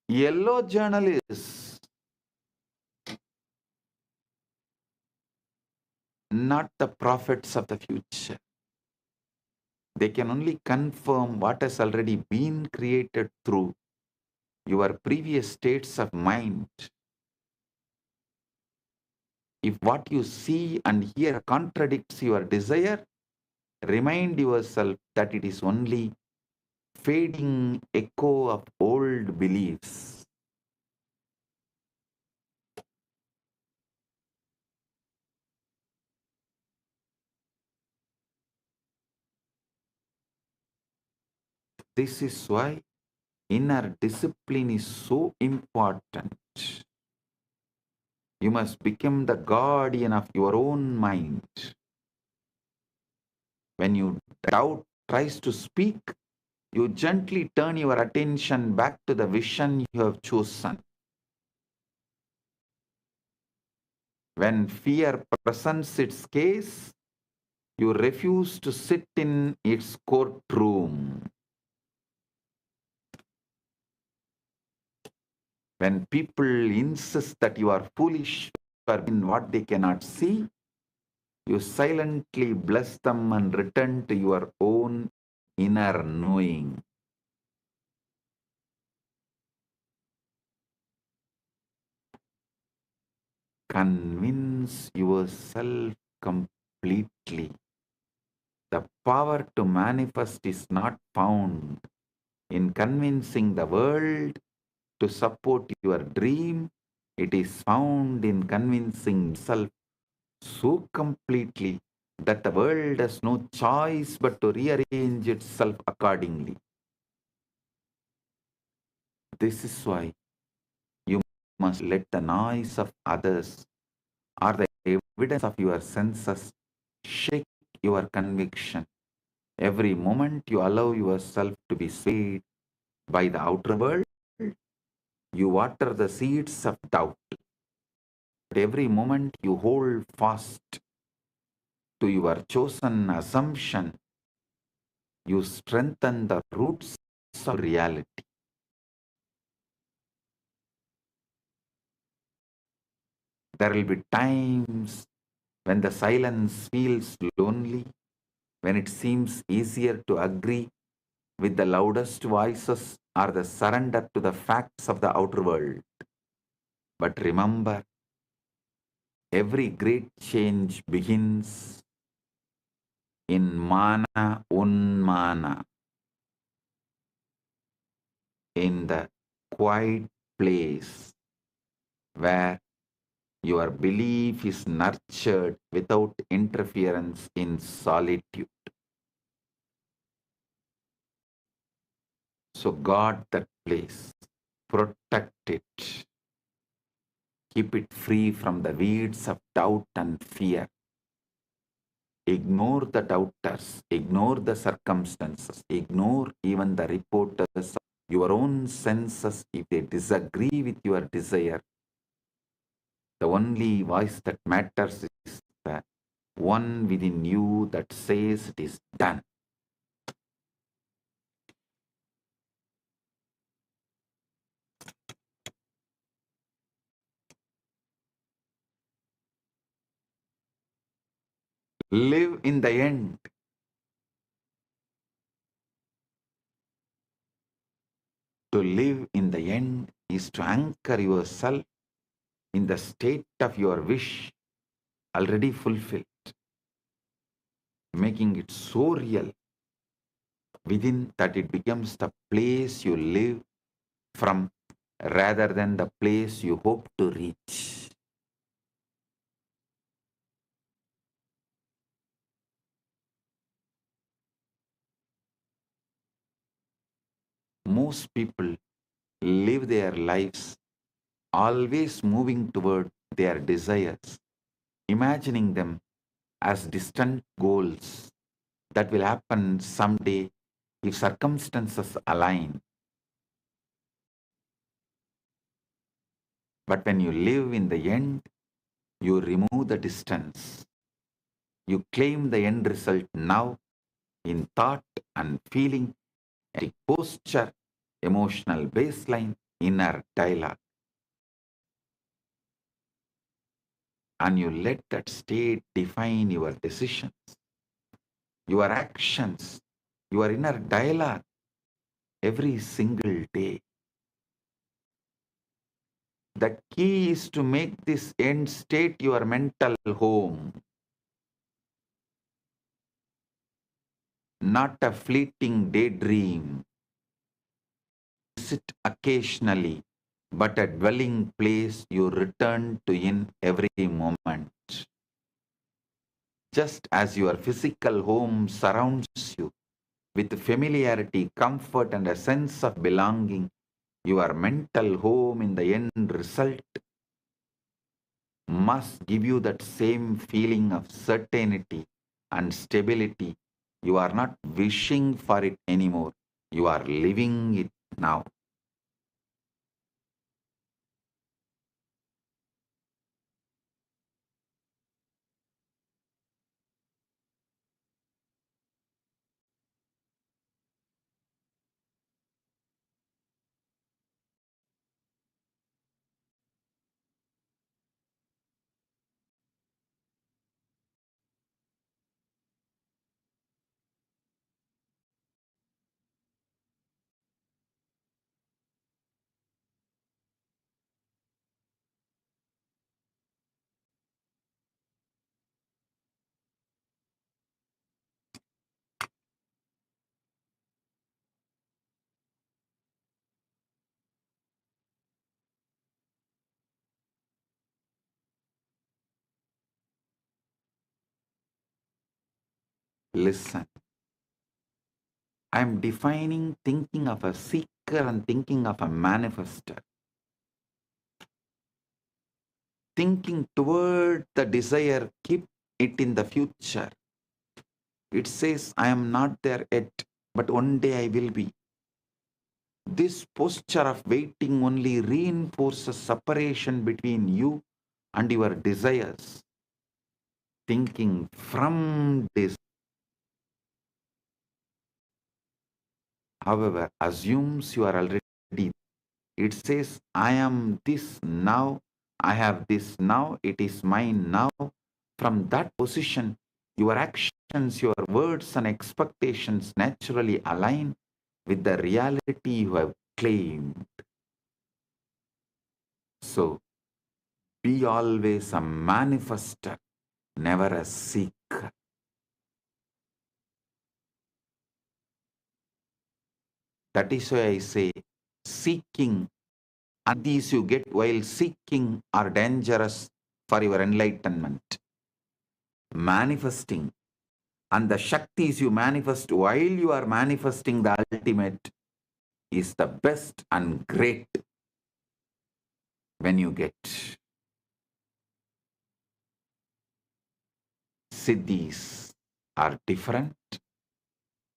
yellow journalists, not the prophets of the future. They can only confirm what has already been created through your previous states of mind. If what you see and hear contradicts your desire, remind yourself that it is only fading echo of old beliefs. This is why inner discipline is so important. You must become the guardian of your own mind. When your doubt tries to speak, you gently turn your attention back to the vision you have chosen. When fear presents its case, you refuse to sit in its courtroom. When people insist that you are foolish in what they cannot see, you silently bless them and return to your own inner knowing. Convince yourself completely. The power to manifest is not found in convincing the world to support your dream. It is found in convincing yourself so completely that the world has no choice but to rearrange itself accordingly. This is why you must let the noise of others or the evidence of your senses shake your conviction. Every moment you allow yourself to be swayed by the outer world, you water the seeds of doubt. But every moment you hold fast to your chosen assumption, you strengthen the roots of reality. There will be times when the silence feels lonely, when it seems easier to agree with the loudest voices or the surrender to the facts of the outer world. But remember, every great change begins in mana unmana, in the quiet place where your belief is nurtured without interference in solitude. So guard that place, protect it, keep it free from the weeds of doubt and fear. Ignore the doubters, ignore the circumstances, ignore even the reporters of your own senses if they disagree with your desire. The only voice that matters is the one within you that says it is done. Live in the end. To live in the end is to anchor yourself in the state of your wish already fulfilled, making it so real within that it becomes the place you live from rather than the place you hope to reach. Most people live their lives always moving toward their desires, imagining them as distant goals that will happen someday if circumstances align. But when you live in the end, you remove the distance. You claim the end result now in thought and feeling, a posture, emotional baseline, inner dialogue. And you let that state define your decisions, your actions, your inner dialogue every single day. The key is to make this end state your mental home, not a fleeting daydream. Visit occasionally, but a dwelling place you return to in every moment. Just as your physical home surrounds you with familiarity, comfort, and a sense of belonging, your mental home in the end result must give you that same feeling of certainty and stability. You are not wishing for it anymore. You are living it now. Listen. I am defining thinking of a seeker and thinking of a manifester. Thinking toward the desire, keep it in the future. It says, I am not there yet, but one day I will be. This posture of waiting only reinforces separation between you and your desires. Thinking from this, however, assumes you are already. It says, I am this now, I have this now, it is mine now. From that position, your actions, your words and expectations naturally align with the reality you have claimed. So, be always a manifester, never a seeker. That is why I say seeking, and these you get while seeking are dangerous for your enlightenment. Manifesting and the Shaktis you manifest while you are manifesting the ultimate is the best and great when you get. Siddhis are different,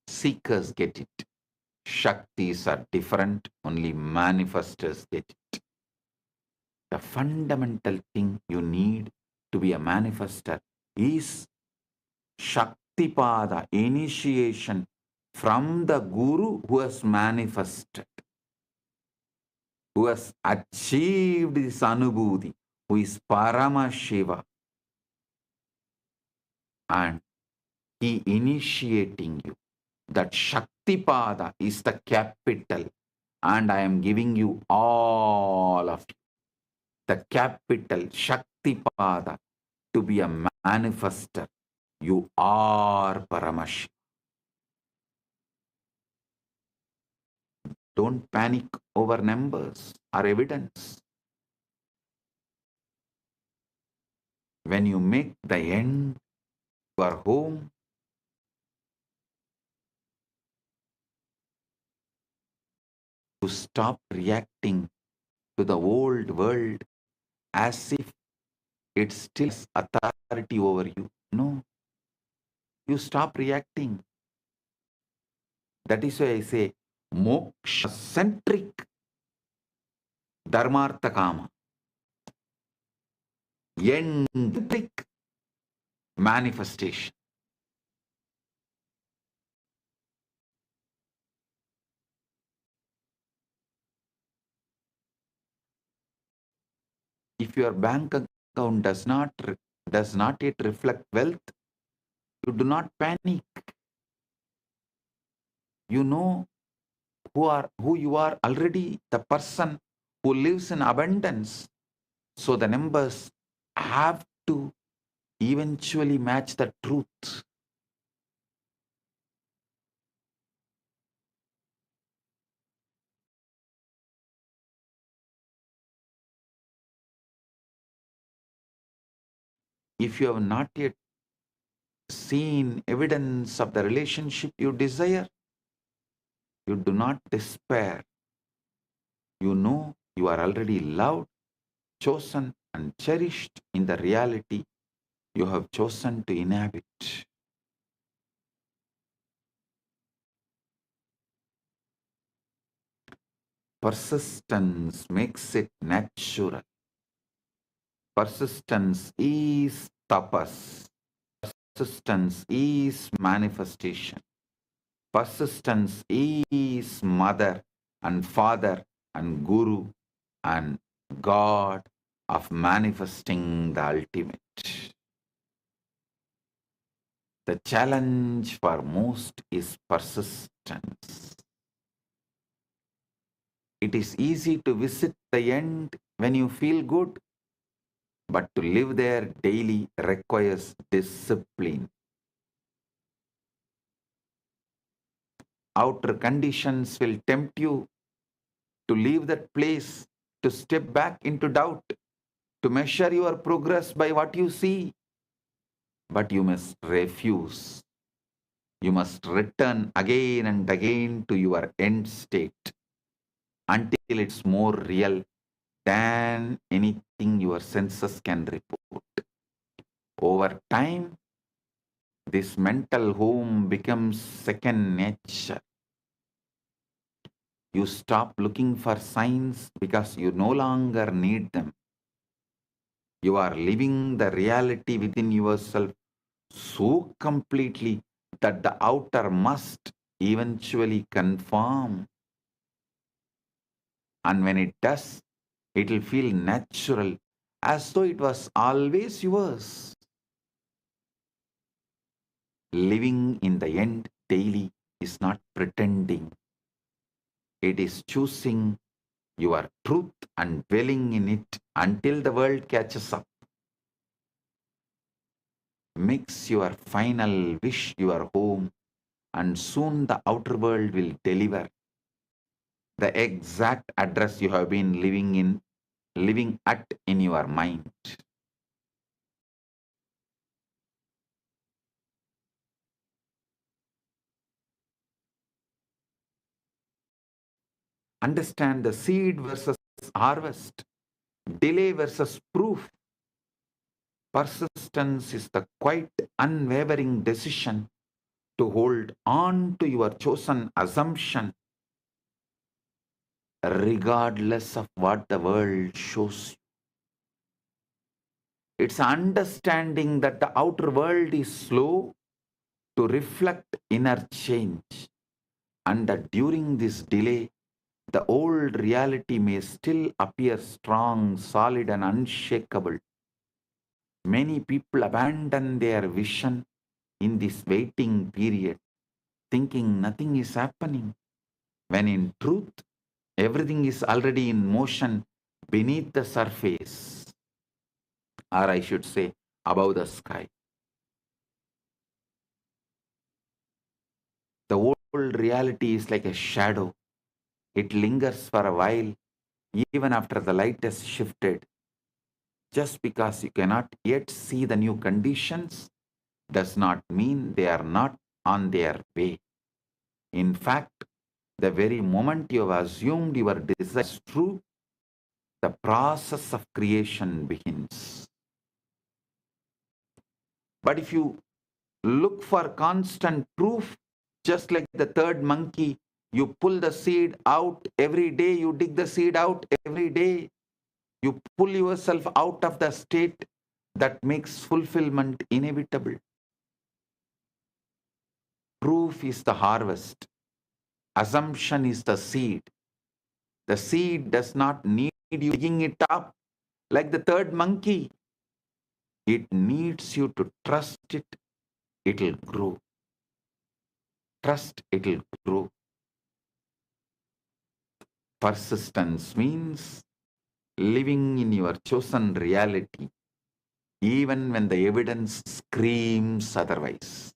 seekers get it. Shaktis are different, only manifestors get it. The fundamental thing you need to be a manifester is Shaktipada, initiation from the Guru who has manifested, who has achieved this Anubhuti, who is Paramashiva, and he initiating you. That Shaktipada is the capital, and I am giving you all of it. the capital Shaktipada to be a manifester. You are Paramash. Don't panic over numbers or evidence. When you make the end your home, you stop reacting to the old world as if it still has authority over you. No, you stop reacting. That is why I say moksha-centric dharmartha kama, end-centric manifestation. If your bank account does not yet reflect wealth, you do not panic. You know who you are already, the person who lives in abundance. So the numbers have to eventually match the truth. If you have not yet seen evidence of the relationship you desire, you do not despair. You know you are already loved, chosen, and cherished in the reality you have chosen to inhabit. Persistence makes it natural. Persistence is tapas. Persistence is manifestation. Persistence is mother and father and guru and God of manifesting the ultimate. The challenge for most is persistence. It is easy to visit the end when you feel good, but to live there daily requires discipline. Outer conditions will tempt you to leave that place, to step back into doubt, to measure your progress by what you see. But you must refuse. You must return again and again to your end state until it's more real than anything your senses can report. Over time, this mental home becomes second nature. You stop looking for signs because you no longer need them. You are living the reality within yourself so completely that the outer must eventually conform. And when it does, it will feel natural, as though it was always yours. Living in the end daily is not pretending. It is choosing your truth and dwelling in it until the world catches up. Makes your final wish your home, and soon the outer world will deliver the exact address you have been living at in your mind. Understand the seed versus harvest, delay versus proof. Persistence is the quite unwavering decision to hold on to your chosen assumption regardless of what the world shows you. It's understanding that the outer world is slow to reflect inner change, and that during this delay, the old reality may still appear strong, solid, and unshakable. Many people abandon their vision in this waiting period, thinking nothing is happening, when in truth, everything is already in motion beneath the surface, or I should say above the sky. The old reality is like a shadow. It lingers for a while, even after the light has shifted. Just because you cannot yet see the new conditions does not mean they are not on their way. In fact, the very moment you have assumed your desire is true, the process of creation begins. But if you look for constant proof, just like the third monkey, you pull the seed out every day, you dig the seed out every day, you pull yourself out of the state that makes fulfillment inevitable. Proof is the harvest. Assumption is the seed. The seed does not need you digging it up like the third monkey. It needs you to trust it. It'll grow. Trust it'll grow. Persistence means living in your chosen reality, even when the evidence screams otherwise.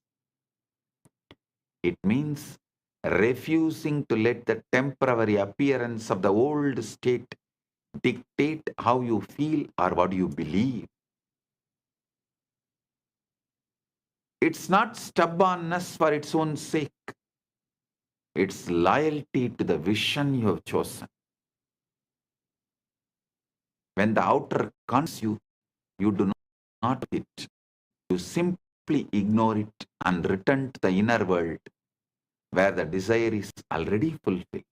It means refusing to let the temporary appearance of the old state dictate how you feel or what you believe. It's not stubbornness for its own sake. It's loyalty to the vision you have chosen. When the outer cons you, you do not it. You simply ignore it and return to the inner world where the desire is already fulfilled.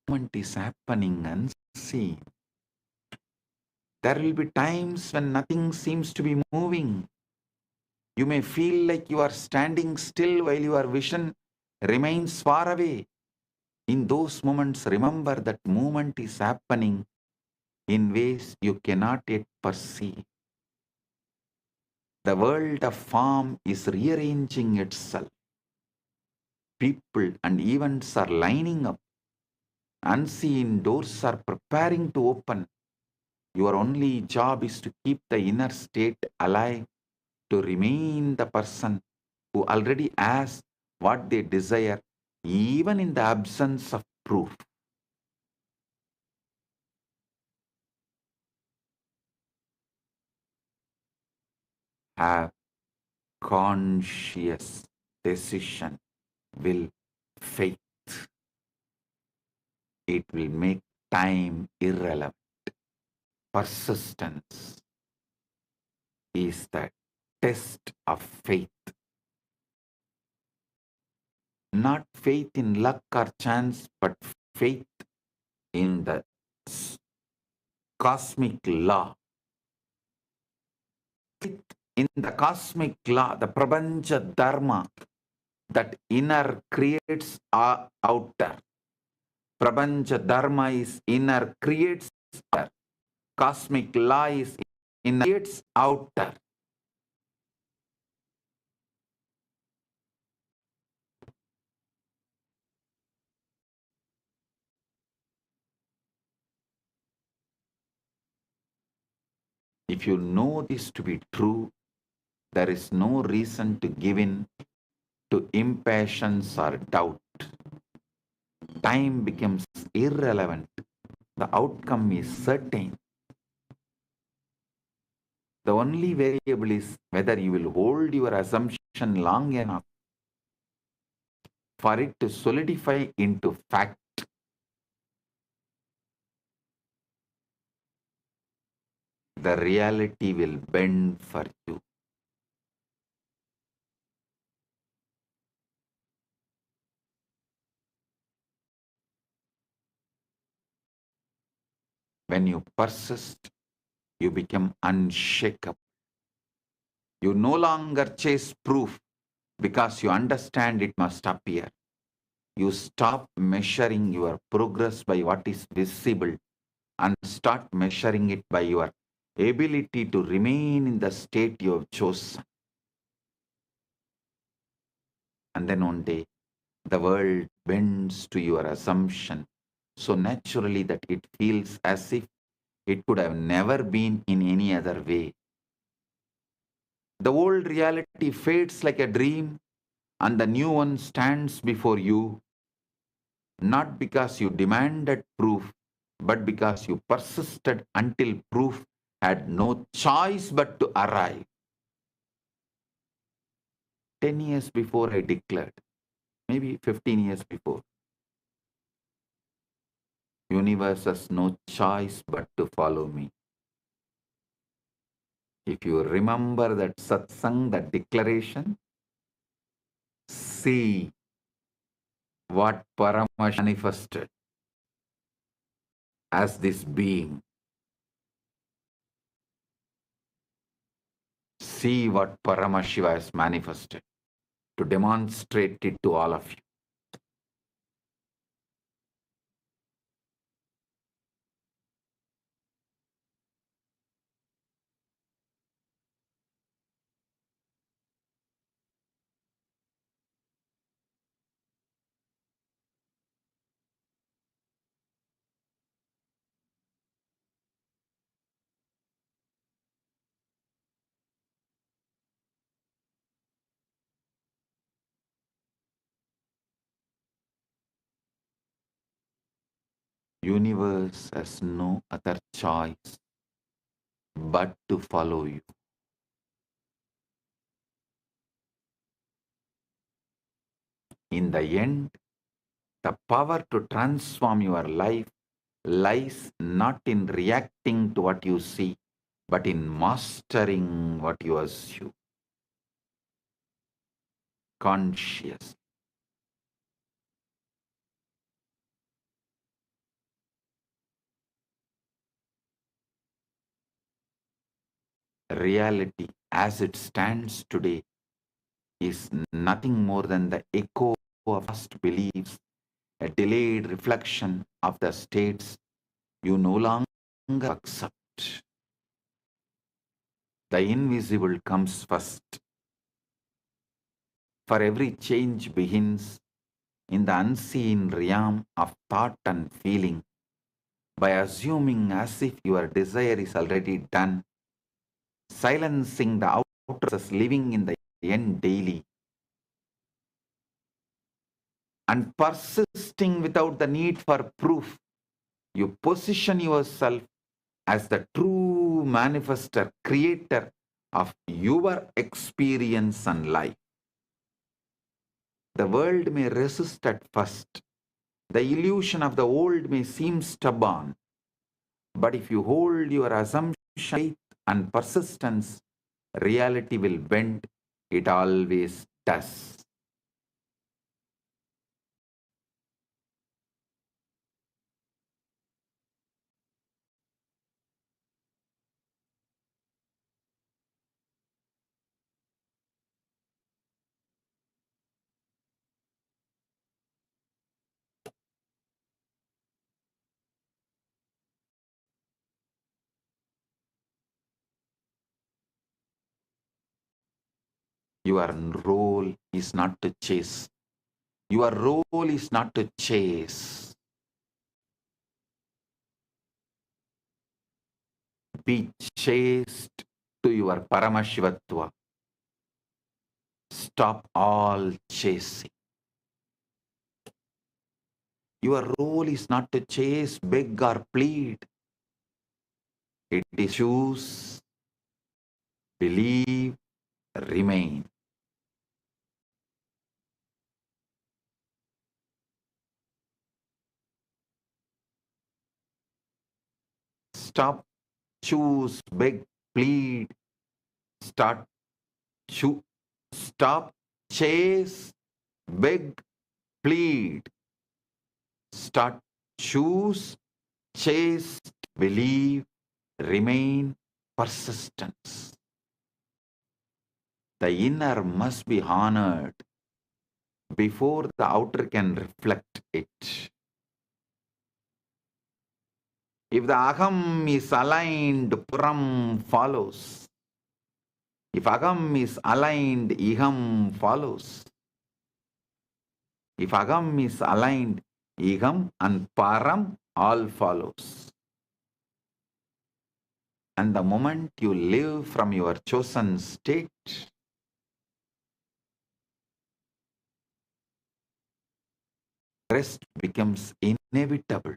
Movement is happening unseen. There will be times when nothing seems to be moving. You may feel like you are standing still while your vision remains far away. In those moments, remember that movement is happening in ways you cannot yet perceive. The world of form is rearranging itself. People and events are lining up. Unseen doors are preparing to open. Your only job is to keep the inner state alive, to remain the person who already has what they desire, even in the absence of proof. Have conscious decision, will, faith. It will make time irrelevant. Persistence is the test of faith. Not faith in luck or chance, but faith in the cosmic law. Faith in the cosmic law, the Prabanja Dharma, that inner creates outer. Prabanja Dharma is inner creates outer. Cosmic law is inner creates outer. If you know this to be true, there is no reason to give in to impatience or doubt. Time becomes irrelevant. The outcome is certain. The only variable is whether you will hold your assumption long enough for it to solidify into fact. The reality will bend for you. When you persist, you become unshakable. You no longer chase proof because you understand it must appear. you stop measuring your progress by what is visible and start measuring it by your ability to remain in the state you have chosen. And then one day, the world bends to your assumption so naturally that it feels as if it could have never been in any other way. The old reality fades like a dream, and the new one stands before you, not because you demanded proof, but because you persisted until proof had no choice but to arrive. 10 years before I declared, maybe 15 years before, universe has no choice but to follow me. If you remember that satsang, that declaration, see what Paramash manifested as this being. See what Paramashiva has manifested to demonstrate it to all of you. Universe has no other choice but to follow you. In the end, the power to transform your life lies not in reacting to what you see, but in mastering what you assume. Conscious. Reality as it stands today is nothing more than the echo of past beliefs, a delayed reflection of the states you no longer accept. The invisible comes first. For every change begins in the unseen realm of thought and feeling by assuming as if your desire is already done, silencing the outer as living in the end daily, and persisting without the need for proof. You position yourself as the true manifester, creator of your experience and life. The world may resist at first. The illusion of the old may seem stubborn. But if you hold your assumption, faith, and persistence, reality will bend. It always does. Your role is not to chase. Your role is not to chase. Be chaste to your Paramashivatva. Stop all chasing. Your role is not to chase, beg, or plead. It is choose, believe, remain. Stop, choose, beg, plead. Stop, chase, beg, plead. Start, choose, chase, believe, remain, persistence. The inner must be honored. before the outer can reflect it. If the aham is aligned, puram follows. If agam is aligned, iham follows. If agam is aligned, iham and param all follows. And the moment you live from your chosen state, rest becomes inevitable.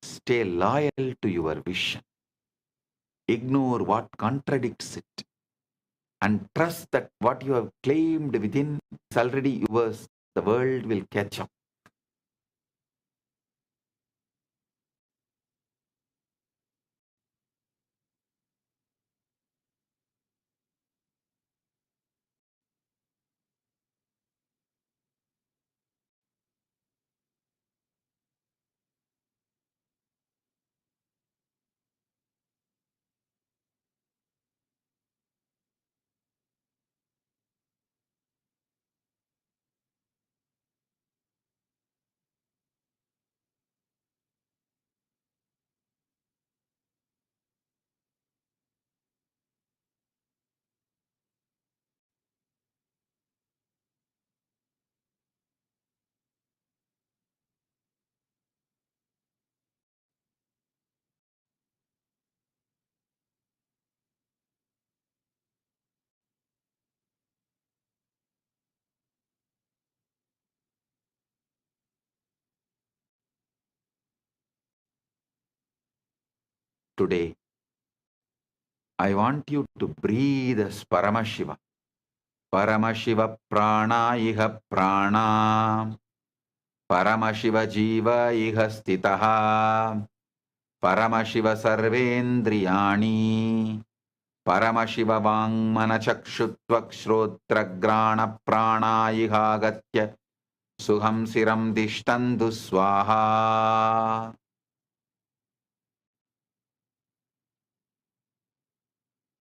Stay loyal to your vision. Ignore what contradicts it. And trust that what you have claimed within is already yours. The world will catch up. Today, I want you to breathe as Paramashiva. Paramashiva prana iha prana. Paramashiva jiva iha stitaha. Paramashiva sarvendriyani. Paramashiva vangmana chakshuttvak shrotragrana prana iha gatya. Suham siram dishtandu swaha.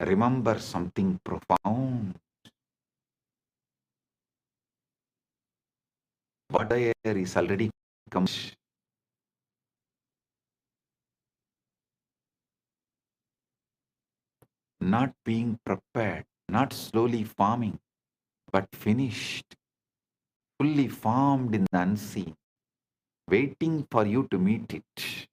Remember something profound. What air is already come. Not being prepared, not slowly forming, but finished, fully formed in the unseen, waiting for you to meet it.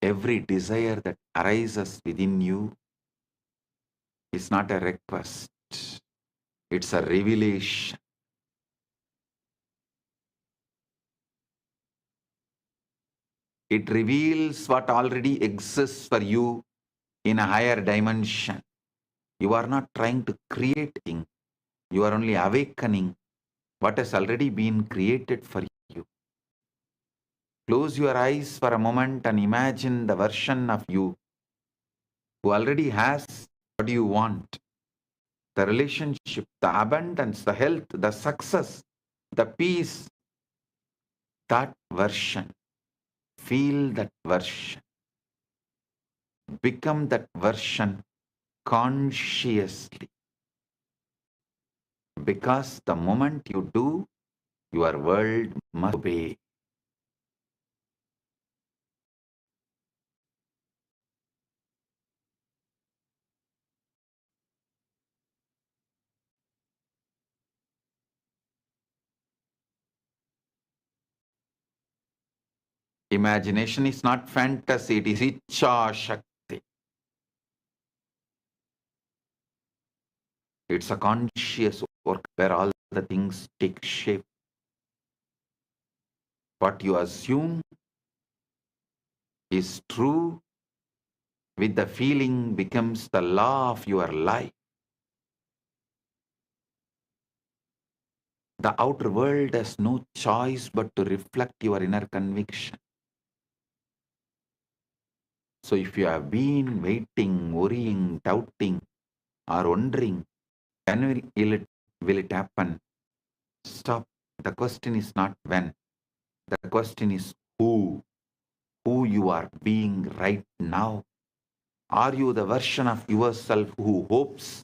Every desire that arises within you is not a request, it's a revelation. It reveals what already exists for you in a higher dimension. You are not trying to create things, you are only awakening what has already been created for you. Close your eyes for a moment and imagine the version of you who already has what you want. The relationship, the abundance, the health, the success, the peace. That version. Feel that version. Become that version consciously. Because the moment you do, your world must obey. Imagination is not fantasy, it is Ichcha Shakti. It's a conscious work where all the things take shape. What you assume is true with the feeling becomes the law of your life. The outer world has no choice but to reflect your inner conviction. So if you have been waiting, worrying, doubting, or wondering, when will it happen? Stop. The question is not when. The question is who you are being right now. Are you the version of yourself who hopes,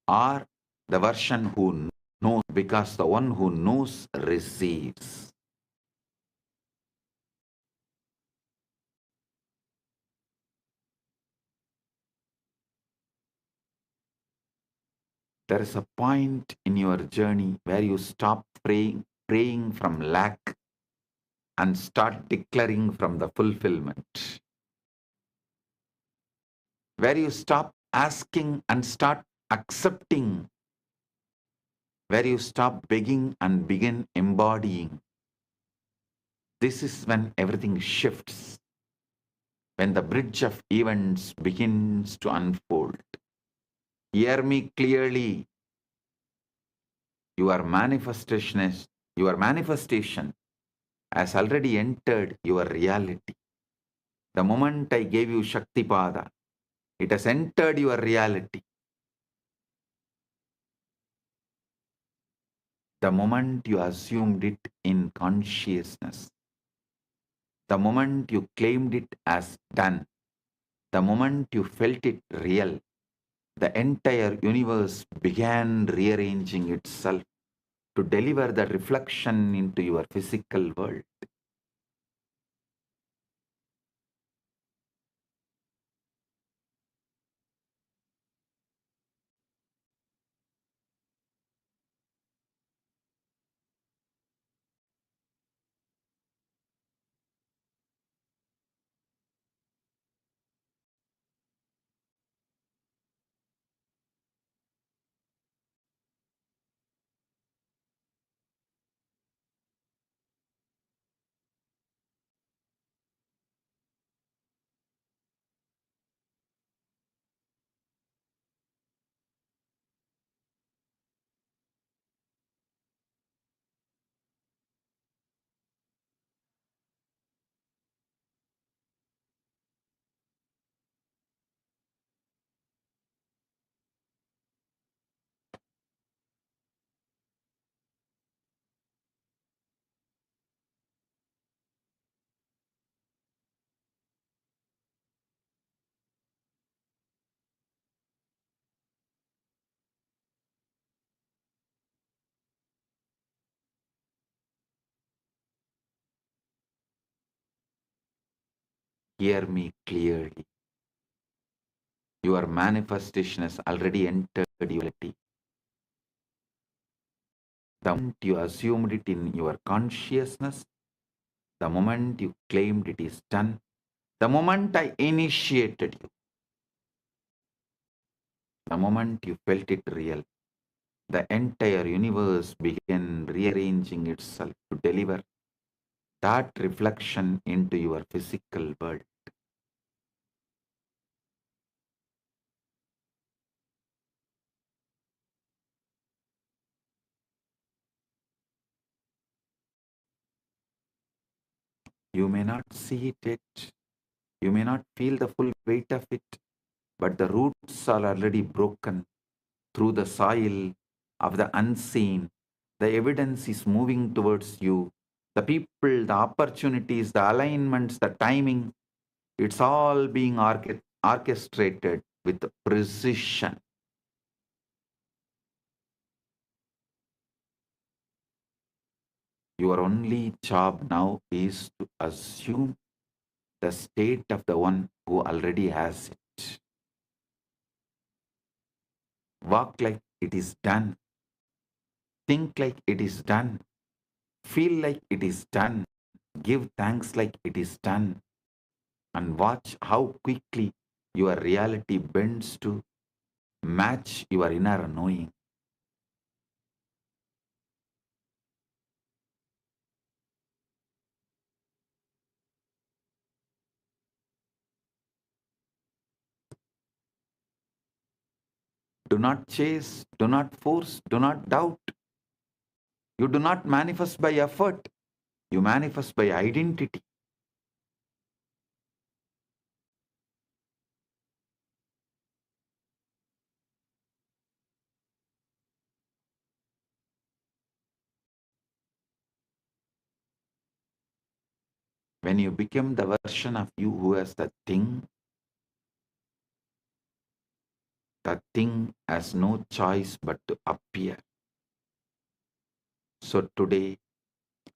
or the version who knows? Because the one who knows receives. There is a point in your journey where you stop praying from lack and start declaring from the fulfillment. Where you stop asking and start accepting. Where you stop begging and begin embodying. This is when everything shifts. When the bridge of events begins to unfold. Hear me clearly. Your manifestation has already entered your reality. The moment I gave you Shaktipada, it has entered your reality. The moment you assumed it in consciousness, the moment you claimed it as done, the moment you felt it real, the entire universe began rearranging itself to deliver the reflection into your physical world. Hear me clearly. Your manifestation has already entered your reality. The moment you assumed it in your consciousness, the moment you claimed it is done, the moment I initiated you, the moment you felt it real, the entire universe began rearranging itself to deliver that reflection into your physical world. You may not see it yet, you may not feel the full weight of it, but the roots are already broken through the soil of the unseen. The evidence is moving towards you. The people, the opportunities, the alignments, the timing, it's all being orchestrated with precision. Your only job now is to assume the state of the one who already has it. Walk like it is done. Think like it is done. Feel like it is done. Give thanks like it is done, and watch how quickly your reality bends to match your inner knowing. Do not chase, do not force, do not doubt. You do not manifest by effort, you manifest by identity. When you become the version of you who has the thing has no choice but to appear. So today,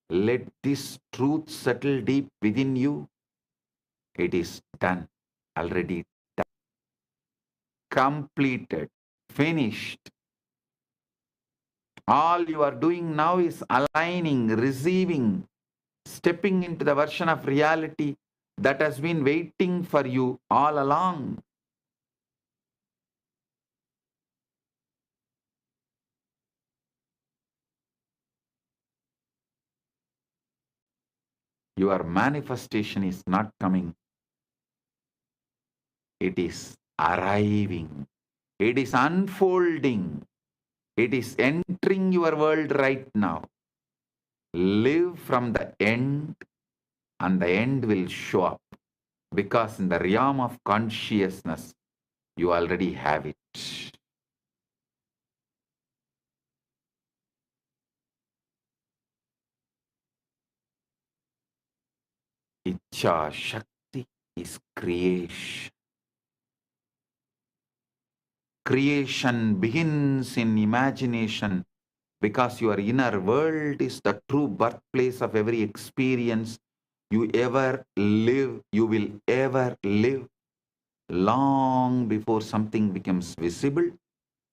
let this truth settle deep within you. It is done, already done, completed, finished. All you are doing now is aligning, receiving, stepping into the version of reality that has been waiting for you all along. Your manifestation is not coming. It is arriving. It is unfolding. It is entering your world right now. Live from the end, and the end will show up. Because in the realm of consciousness, you already have it. Ichcha Shakti is creation. Creation begins in imagination, because your inner world is the true birthplace of every experience you ever live, you will ever live. Long before something becomes visible,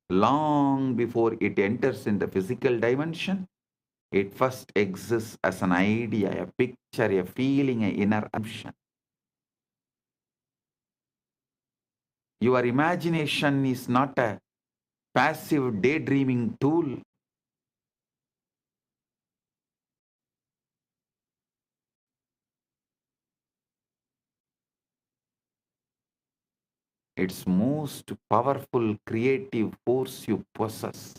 long before it enters in the physical dimension, it first exists as an idea, a picture, a feeling, an inner assumption. Your imagination is not a passive daydreaming tool. It's most powerful creative force you possess.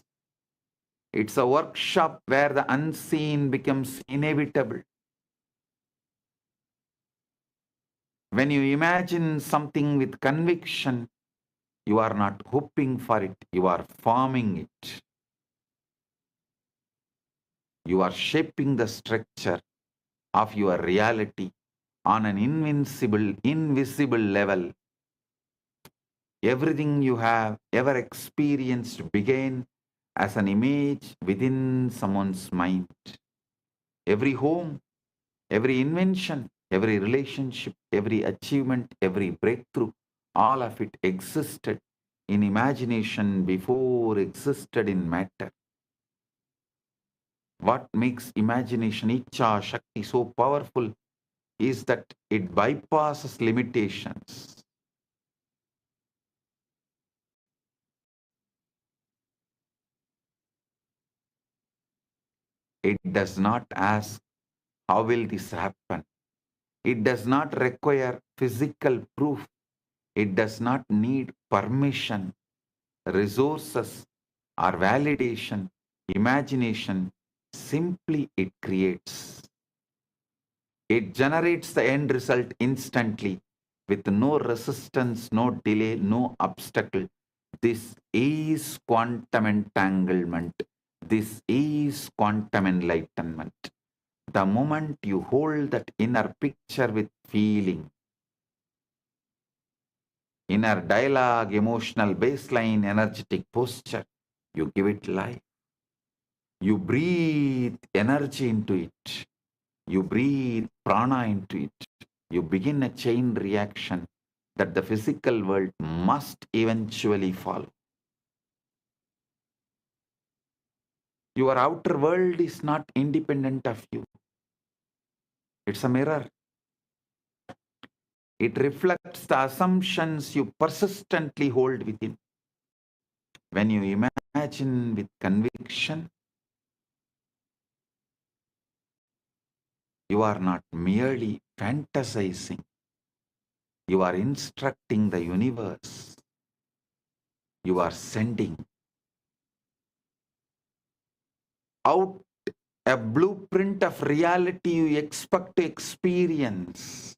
It's a workshop where the unseen becomes inevitable. When you imagine something with conviction, you are not hoping for it, you are forming it. You are shaping the structure of your reality on an invisible level. Everything you have ever experienced began as an image within someone's mind. Every home, every invention, every relationship, every achievement, every breakthrough, all of it existed in imagination before existed in matter. What makes imagination Ichcha Shakti so powerful is that it bypasses limitations. It does not ask, how will this happen? It does not require physical proof. It does not need permission, resources, or validation. Imagination, simply it creates. It generates the end result instantly with no resistance, no delay, no obstacle. This is quantum entanglement. This is quantum enlightenment. The moment you hold that inner picture with feeling, inner dialogue, emotional baseline, energetic posture, you give it life. You breathe energy into it. You breathe prana into it. You begin a chain reaction that the physical world must eventually follow. Your outer world is not independent of you. It's a mirror. It reflects the assumptions you persistently hold within. When you imagine with conviction, you are not merely fantasizing. You are instructing the universe. You are sending out a blueprint of reality you expect to experience.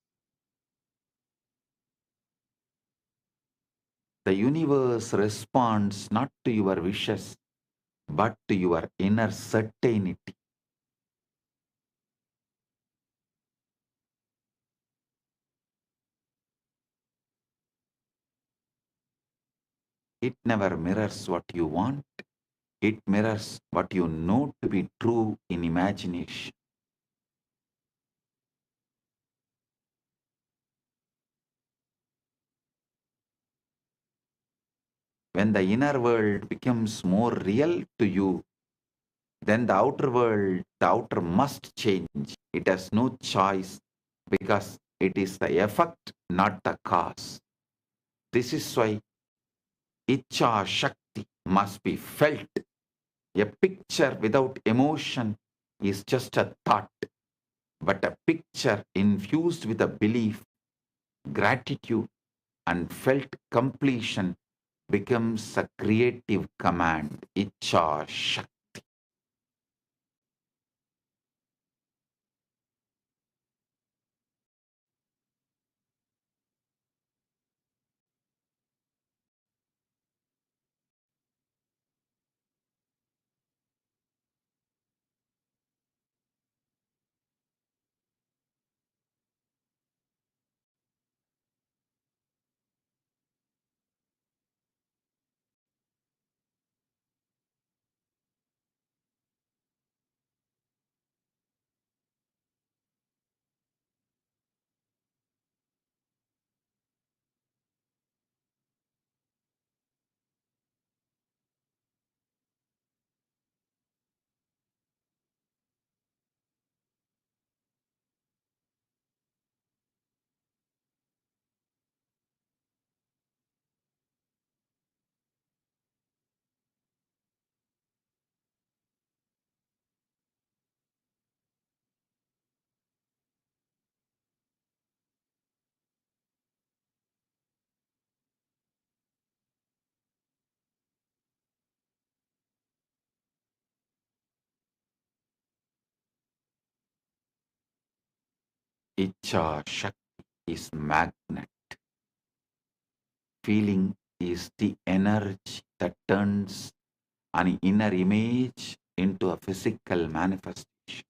The universe responds not to your wishes, but to your inner certainty. It never mirrors what you want. It mirrors what you know to be true in imagination. When the inner world becomes more real to you, then the outer world, the outer must change. It has no choice because it is the effect, not the cause. This is why Ichcha Shakti must be felt. A picture without emotion is just a thought, but a picture infused with a belief, gratitude, and felt completion becomes a creative command. Ichcha Shakti. Ichcha Shakti is magnet. Feeling is the energy that turns an inner image into a physical manifestation.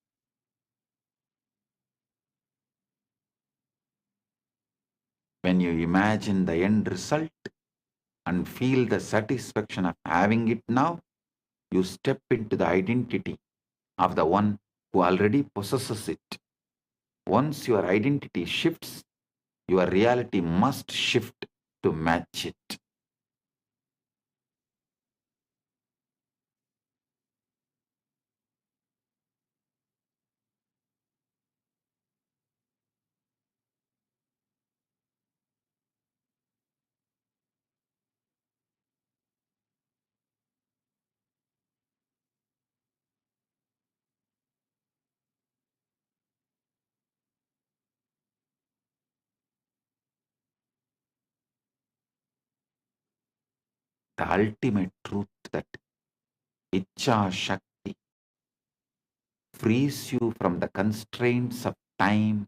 When you imagine the end result and feel the satisfaction of having it now, you step into the identity of the one who already possesses it. Once your identity shifts, your reality must shift to match it. The ultimate truth that Ichcha Shakti frees you from the constraints of time.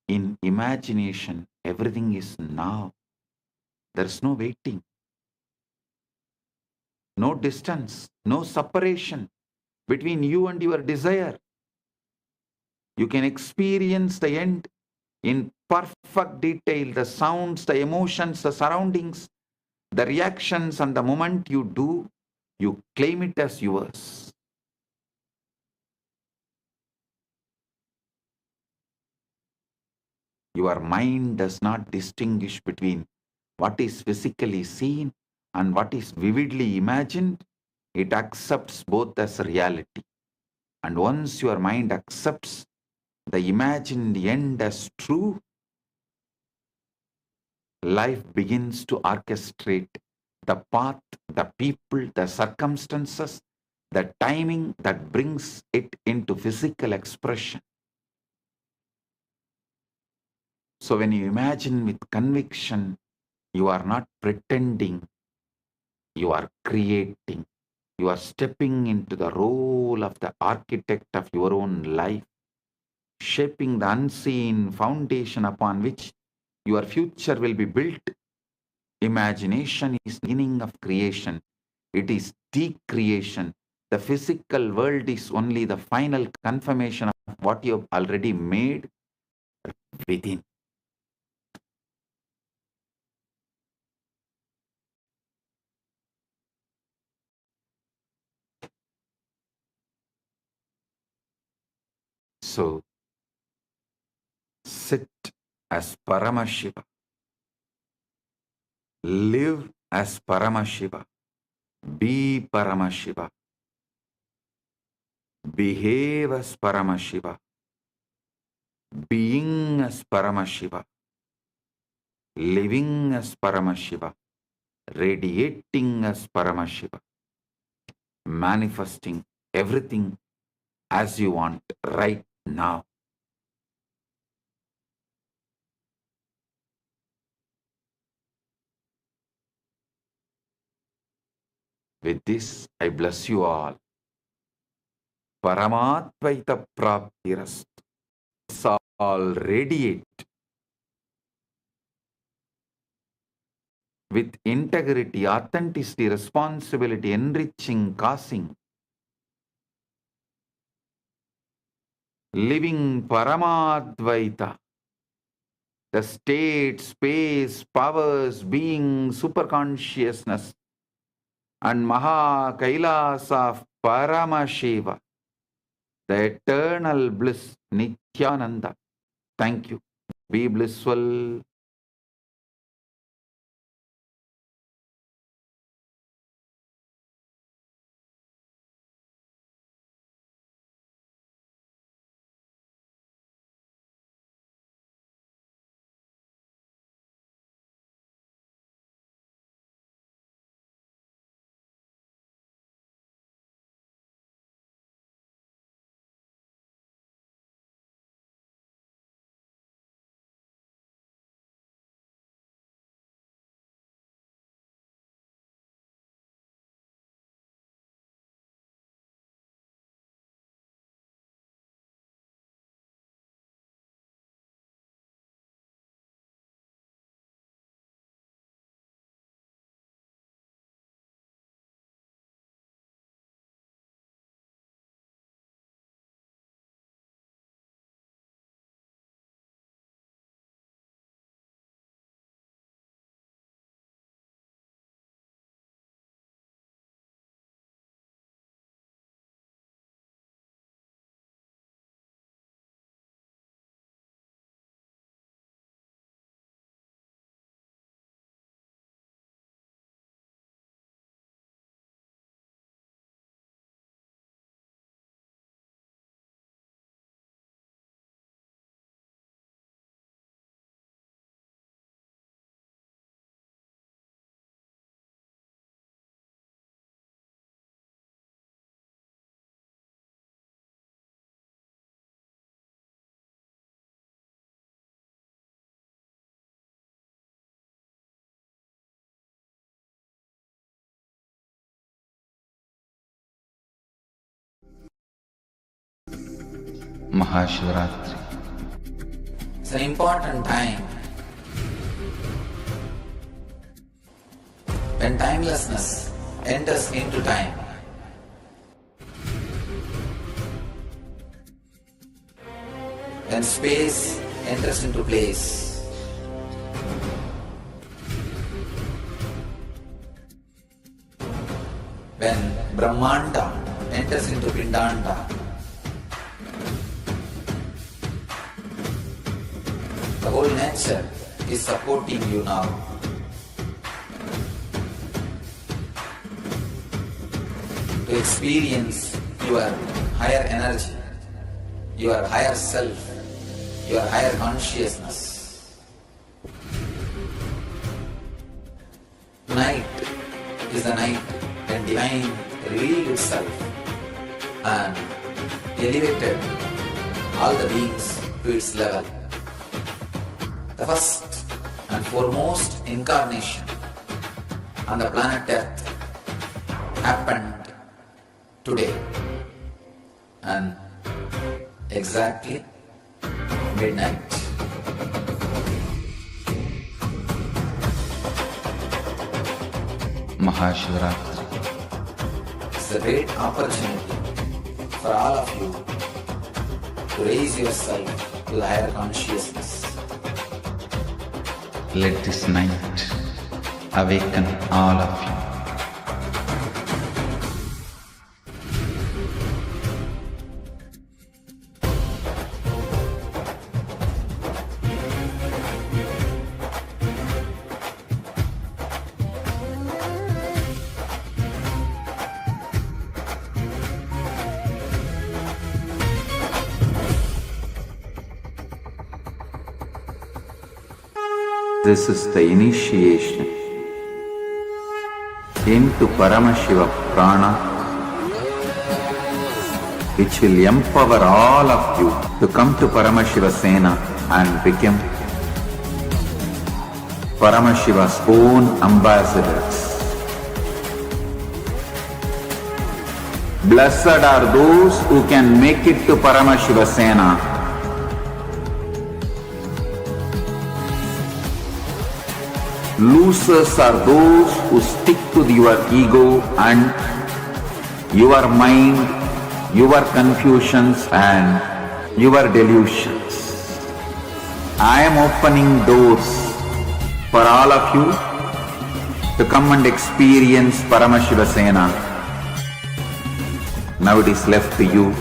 In imagination, everything is now. There's no waiting, no distance, no separation between you and your desire. You can experience the end in perfect detail, the sounds, the emotions, the surroundings, the reactions, and the moment you do, you claim it as yours. Your mind does not distinguish between what is physically seen and what is vividly imagined. It accepts both as reality. And once your mind accepts the imagined end as true, life begins to orchestrate the path, the people, the circumstances, the timing that brings it into physical expression. So when you imagine with conviction, you are not pretending, you are creating. You are stepping into the role of the architect of your own life, shaping the unseen foundation upon which your future will be built. Imagination is the beginning of creation. It is de-creation. The physical world is only the final confirmation of what you have already made within. So, sit as Paramashiva. Live as Paramashiva. Be Paramashiva. Behave as Paramashiva. Being as Paramashiva. Living as Paramashiva. Radiating as Paramashiva. Manifesting everything as you want right now. With this, I bless you all. 𝗤𝗂𝗘𝗡𝗧𝗏 all radiate with integrity, authenticity, responsibility, enriching, causing, living Paramadvaita, the state, space, powers, being, superconsciousness, and Kailasa of Paramashiva, the eternal bliss, Nithyananda. Thank you. Be blissful. Mahaparamashivaratri. It's an important time when timelessness enters into time. When space enters into place. When Brahmanda enters into Pindanda. The whole nature is supporting you now. To experience your higher energy, your higher self, your higher consciousness. Tonight is the night when divine revealed itself and elevated all the beings to its level. The first and foremost incarnation on the planet Earth happened today and exactly midnight. Mahaparamashivaratri. It's a great opportunity for all of you to raise yourself to the higher consciousness. Let this night awaken all of you. This is the initiation into Paramashiva Prana, which will empower all of you to come to Paramashiva Sena and become Paramashiva's own ambassadors. Blessed are those who can make it to Paramashiva Sena. Losers are those who stick to your ego and your mind, your confusions and your delusions. I am opening doors for all of you to come and experience Paramashiva Sena. Now it is left to you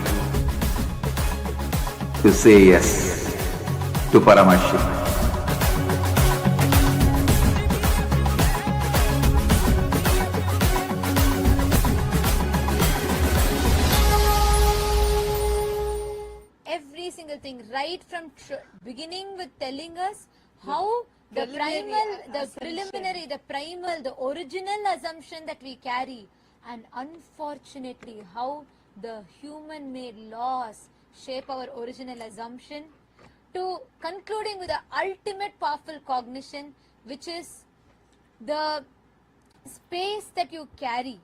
to say yes to Paramashiva. Right from beginning with telling us how the preliminary, the primal, the original assumption that we carry, and unfortunately how the human-made laws shape our original assumption, to concluding with the ultimate powerful cognition, which is the space that you carry.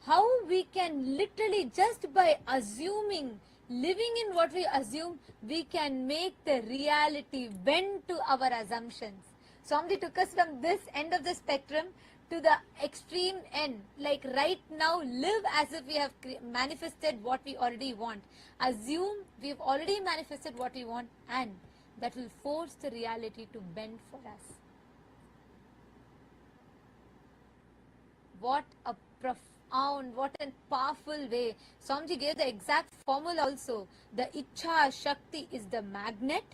How we can literally, just by assuming, living in what we assume, we can make the reality bend to our assumptions. Swamiji took us from this end of the spectrum to the extreme end. Like right now, live as if we have manifested what we already want. Assume we've already manifested what we want, and that will force the reality to bend for us. What a what a powerful way. Swamiji gave the exact formula also. The Ichha Shakti is the magnet,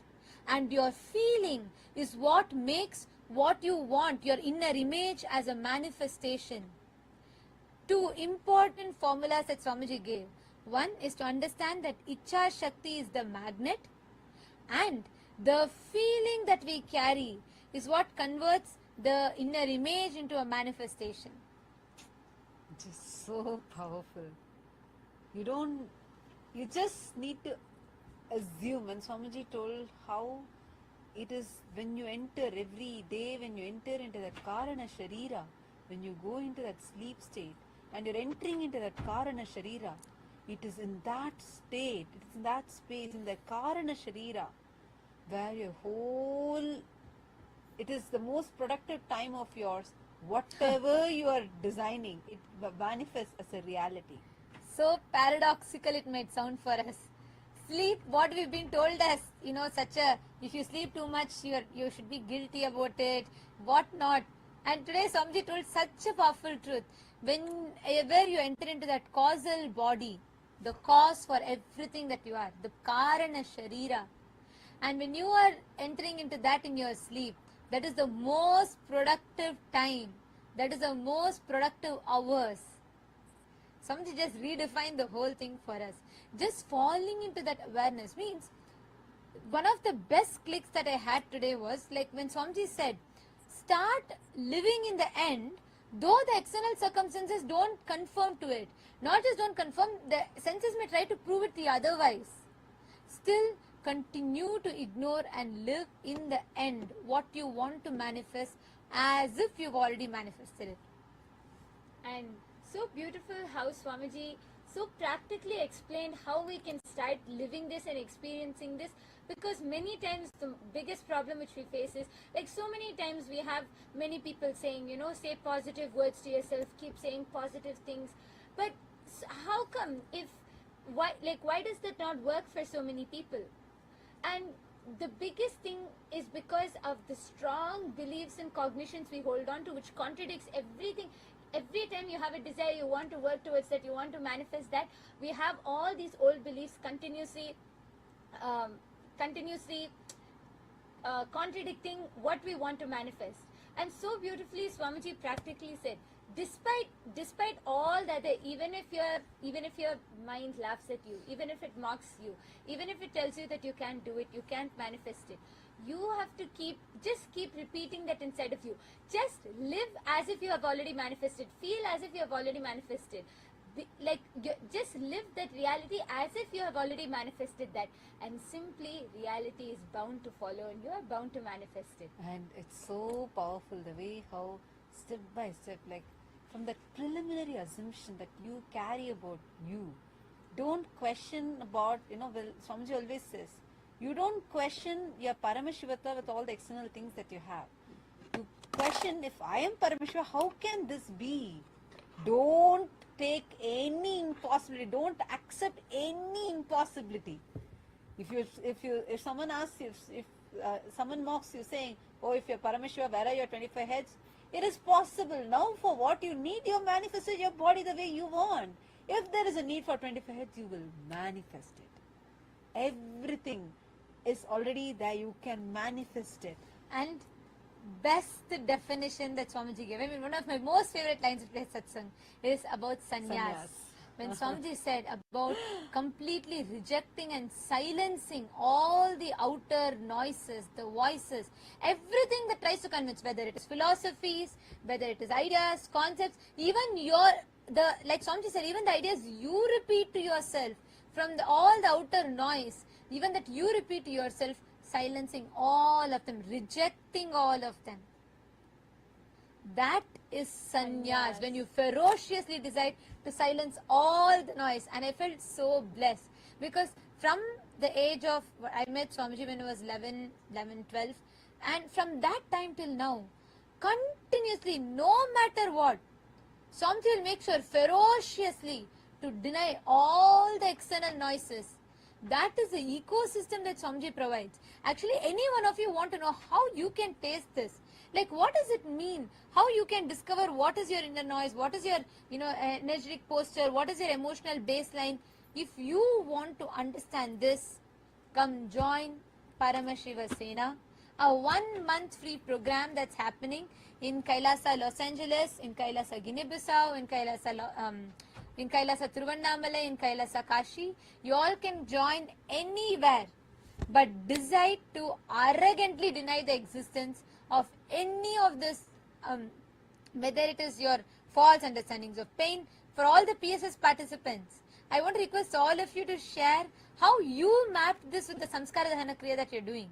and your feeling is what makes what you want, your inner image, as a manifestation. Two important formulas that Swamiji gave. One is to understand that Ichha Shakti is the magnet, and the feeling that we carry is what converts the inner image into a manifestation. Just so powerful. You just need to assume. And Swamiji told how it is when you enter every day, when you enter into that Karana Sharira, when you go into that sleep state and you're entering into that Karana Sharira, it is in that state, it is in that space, in the Karana Sharira, where your whole, it is the most productive time of yours. Whatever you are designing, it manifests as a reality. So paradoxical it might sound for us. Sleep, what we've been told as, if you sleep too much, you should be guilty about it, what not. And today Swamiji told such a powerful truth. Whenever you enter into that causal body, the cause for everything that you are, the Karana Sharira, and when you are entering into that in your sleep, that is the most productive time. That is the most productive hours. Swamiji just redefined the whole thing for us. Just falling into that awareness means, one of the best clicks that I had today was like when Swamiji said, start living in the end, though the external circumstances don't conform to it. Not just don't conform, the senses may try to prove it the otherwise. Still continue to ignore and live in the end what you want to manifest as if you've already manifested it. And so beautiful how Swamiji so practically explained how we can start living this and experiencing this, because many times the biggest problem which we face is, like so many times we have many people saying, you know, say positive words to yourself, keep saying positive things, but how come why does that not work for so many people? And the biggest thing is because of the strong beliefs and cognitions we hold on to, which contradicts everything. Every time you have a desire, you want to work towards that, you want to manifest that, we have all these old beliefs continuously contradicting what we want to manifest. And so beautifully Swamiji practically said, despite all that, even if your mind laughs at you, even if it mocks you, even if it tells you that you can't do it, you can't manifest it, you have to keep repeating that inside of you. Just live as if you have already manifested. Feel as if you have already manifested. Just live that reality as if you have already manifested that. And simply reality is bound to follow and you are bound to manifest it. And it's so powerful the way how step by step, like from that preliminary assumption that you carry about you. Don't question about, well, Swamiji always says, you don't question your Paramashivaratri with all the external things that you have. You question, if I am Paramashiva, how can this be? Don't take any impossibility. Don't accept any impossibility. If someone asks you, if someone mocks you saying, oh, if you're Paramashiva, where are your 25 heads? It is possible. Now for what you need, you manifested your body the way you want. If there is a need for 25 heads, you will manifest it. Everything is already there. You can manifest it. And best definition that Swamiji gave, I mean, one of my most favorite lines of play satsang is about sannyas. When Swamiji said about completely rejecting and silencing all the outer noises, the voices, everything that tries to convince, whether it is philosophies, whether it is ideas, concepts, even like Swamiji said, even the ideas you repeat to yourself from all the outer noise, even that you repeat to yourself, silencing all of them, rejecting all of them. That is sannyas, when you ferociously decide to silence all the noise. And I felt so blessed because from the age of, I met Swamiji when I was 11, 12, and from that time till now, continuously, no matter what, Swamiji will make sure ferociously to deny all the external noises. That is the ecosystem that Swamiji provides. Actually, any one of you want to know how you can taste this. Like, what does it mean? How you can discover what is your inner noise, what is your, energetic posture, what is your emotional baseline. If you want to understand this, come join Paramashiva Sena, a 1 month free program that's happening in KAILASA, Los Angeles, in KAILASA, Guinea-Bissau, in KAILASA, Tiruvannamala, in KAILASA, Kashi. You all can join anywhere, but decide to arrogantly deny the existence of any of this, whether it is your false understandings of pain. For all the PSS participants, I want to request all of you to share how you mapped this with the Samskara Dahana Kriya that you're doing.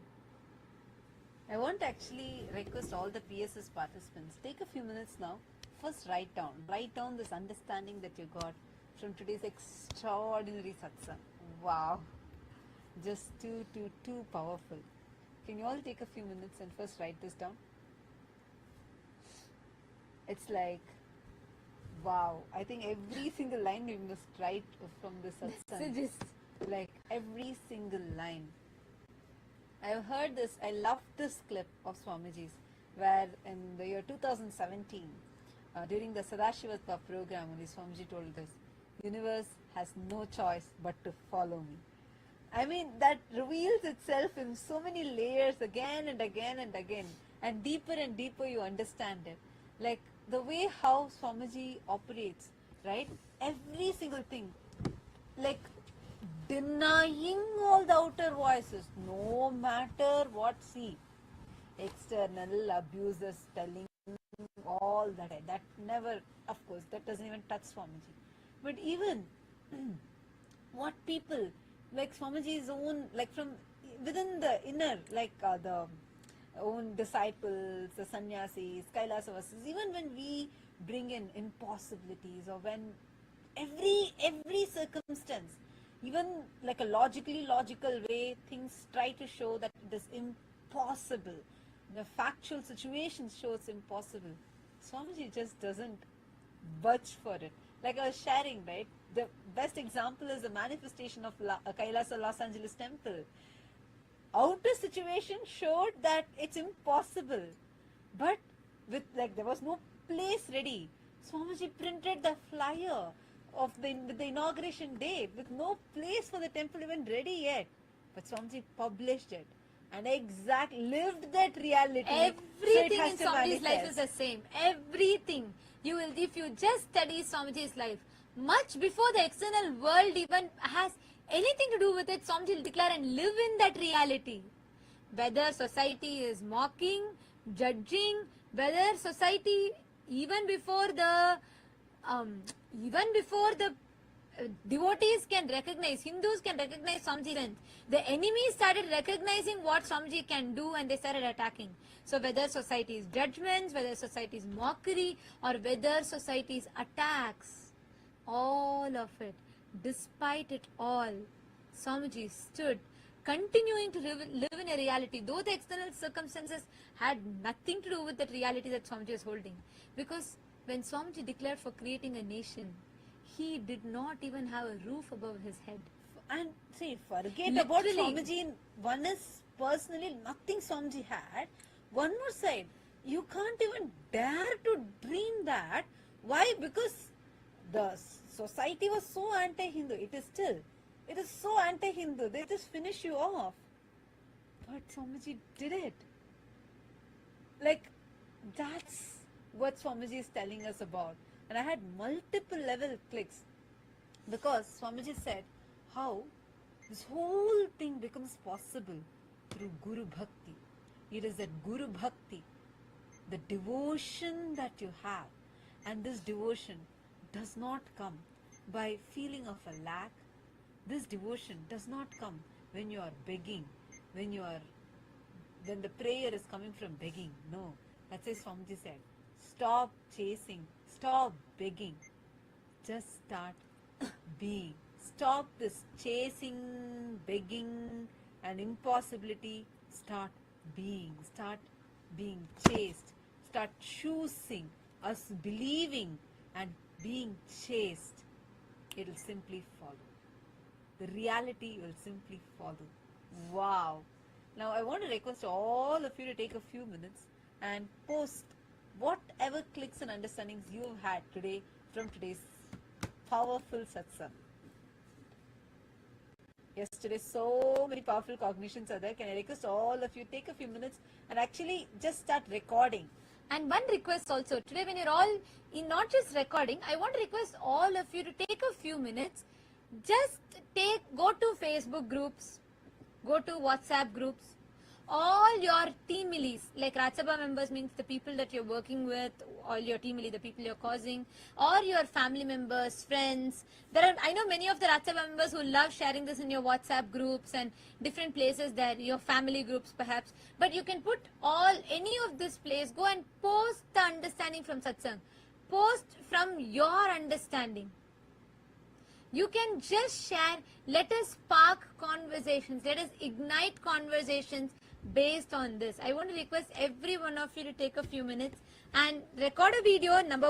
I want to actually request all the PSS participants, take a few minutes now. First write down this understanding that you got from today's extraordinary satsang. Wow, just too powerful. Can you all take a few minutes and first write this down? It's like, wow, I think every single line we must write from this satsang. Like every single line. I've heard this, I love this clip of Swamiji's, where in the year 2017, during the Sadashivatva program, only Swamiji told this, universe has no choice but to follow me. I mean, that reveals itself in so many layers again and again and again. And deeper you understand it. Like the way how Swamiji operates, right? every single thing, like denying all the outer voices, no matter what. See, external abuses telling all that never, of course, that doesn't even touch Swamiji. But even what people, like Swamiji's own, like from within the inner, like the own disciples, the sannyasis, Kailasavasas, even when we bring in impossibilities, or when every circumstance, even like a logical way, things try to show that it is impossible. The factual situations show it's impossible. Swamiji just doesn't budge for it. Like I was sharing, right? The best example is the manifestation of Kailasa Los Angeles temple. Outer situation showed that it's impossible, but with like there was no place ready. Swamiji printed the flyer of with the inauguration day with no place for the temple even ready yet. But Swamiji published it and lived that reality. Everything so in Swamiji's life is the same. Everything. You will, if you just study Swamiji's life, much before the external world even has anything to do with it, Swamiji will declare and live in that reality. Whether society is mocking, judging, whether society even before the devotees can recognize, Hindus can recognize Swamiji's strength. The enemy started recognizing what Swamiji can do and they started attacking. So whether society's judgments, whether society's mockery, or whether society's attacks, all of it, despite it all, Swamiji stood, continuing to live in a reality, though the external circumstances had nothing to do with that reality that Swamiji was holding. Because when Swamiji declared for creating a nation, he did not even have a roof above his head. And see, forget about Swamiji. One is personally nothing Swamiji had. One more side, you can't even dare to dream that. Why? Because the society was so anti-Hindu. It is still. It is so anti-Hindu. They just finish you off. But Swamiji did it. Like, that's what Swamiji is telling us about. And I had multiple level clicks. Because Swamiji said how this whole thing becomes possible through Guru Bhakti. It is that Guru Bhakti, the devotion that you have. And this devotion does not come by feeling of a lack. This devotion does not come when you are begging, when the prayer is coming from begging. No, that's why Swamiji said, stop chasing, stop begging, just start being. Stop this chasing, begging and impossibility. Start being chased. Start choosing us, believing and being chased. It will simply follow. The reality will simply follow. Wow. Now I want to request all of you to take a few minutes and post whatever clicks and understandings you have had today from today's powerful satsang. Yesterday so many powerful cognitions are there. Can I request all of you take a few minutes and actually just start recording. And one request also, today when you're all in not just recording, I want to request all of you to take a few minutes, just go to Facebook groups, go to WhatsApp groups, all your team millis, like Rajya Sabha members means the people that you're working with, all your team milli, the people you're causing, or your family members, friends. I know many of the Rajya Sabha members who love sharing this in your WhatsApp groups and different places there, your family groups perhaps. But you can put any of this place, go and post the understanding from satsang. Post from your understanding. You can just share, let us spark conversations, let us ignite conversations based on this. I want to request every one of you to take a few minutes and record a video, number one.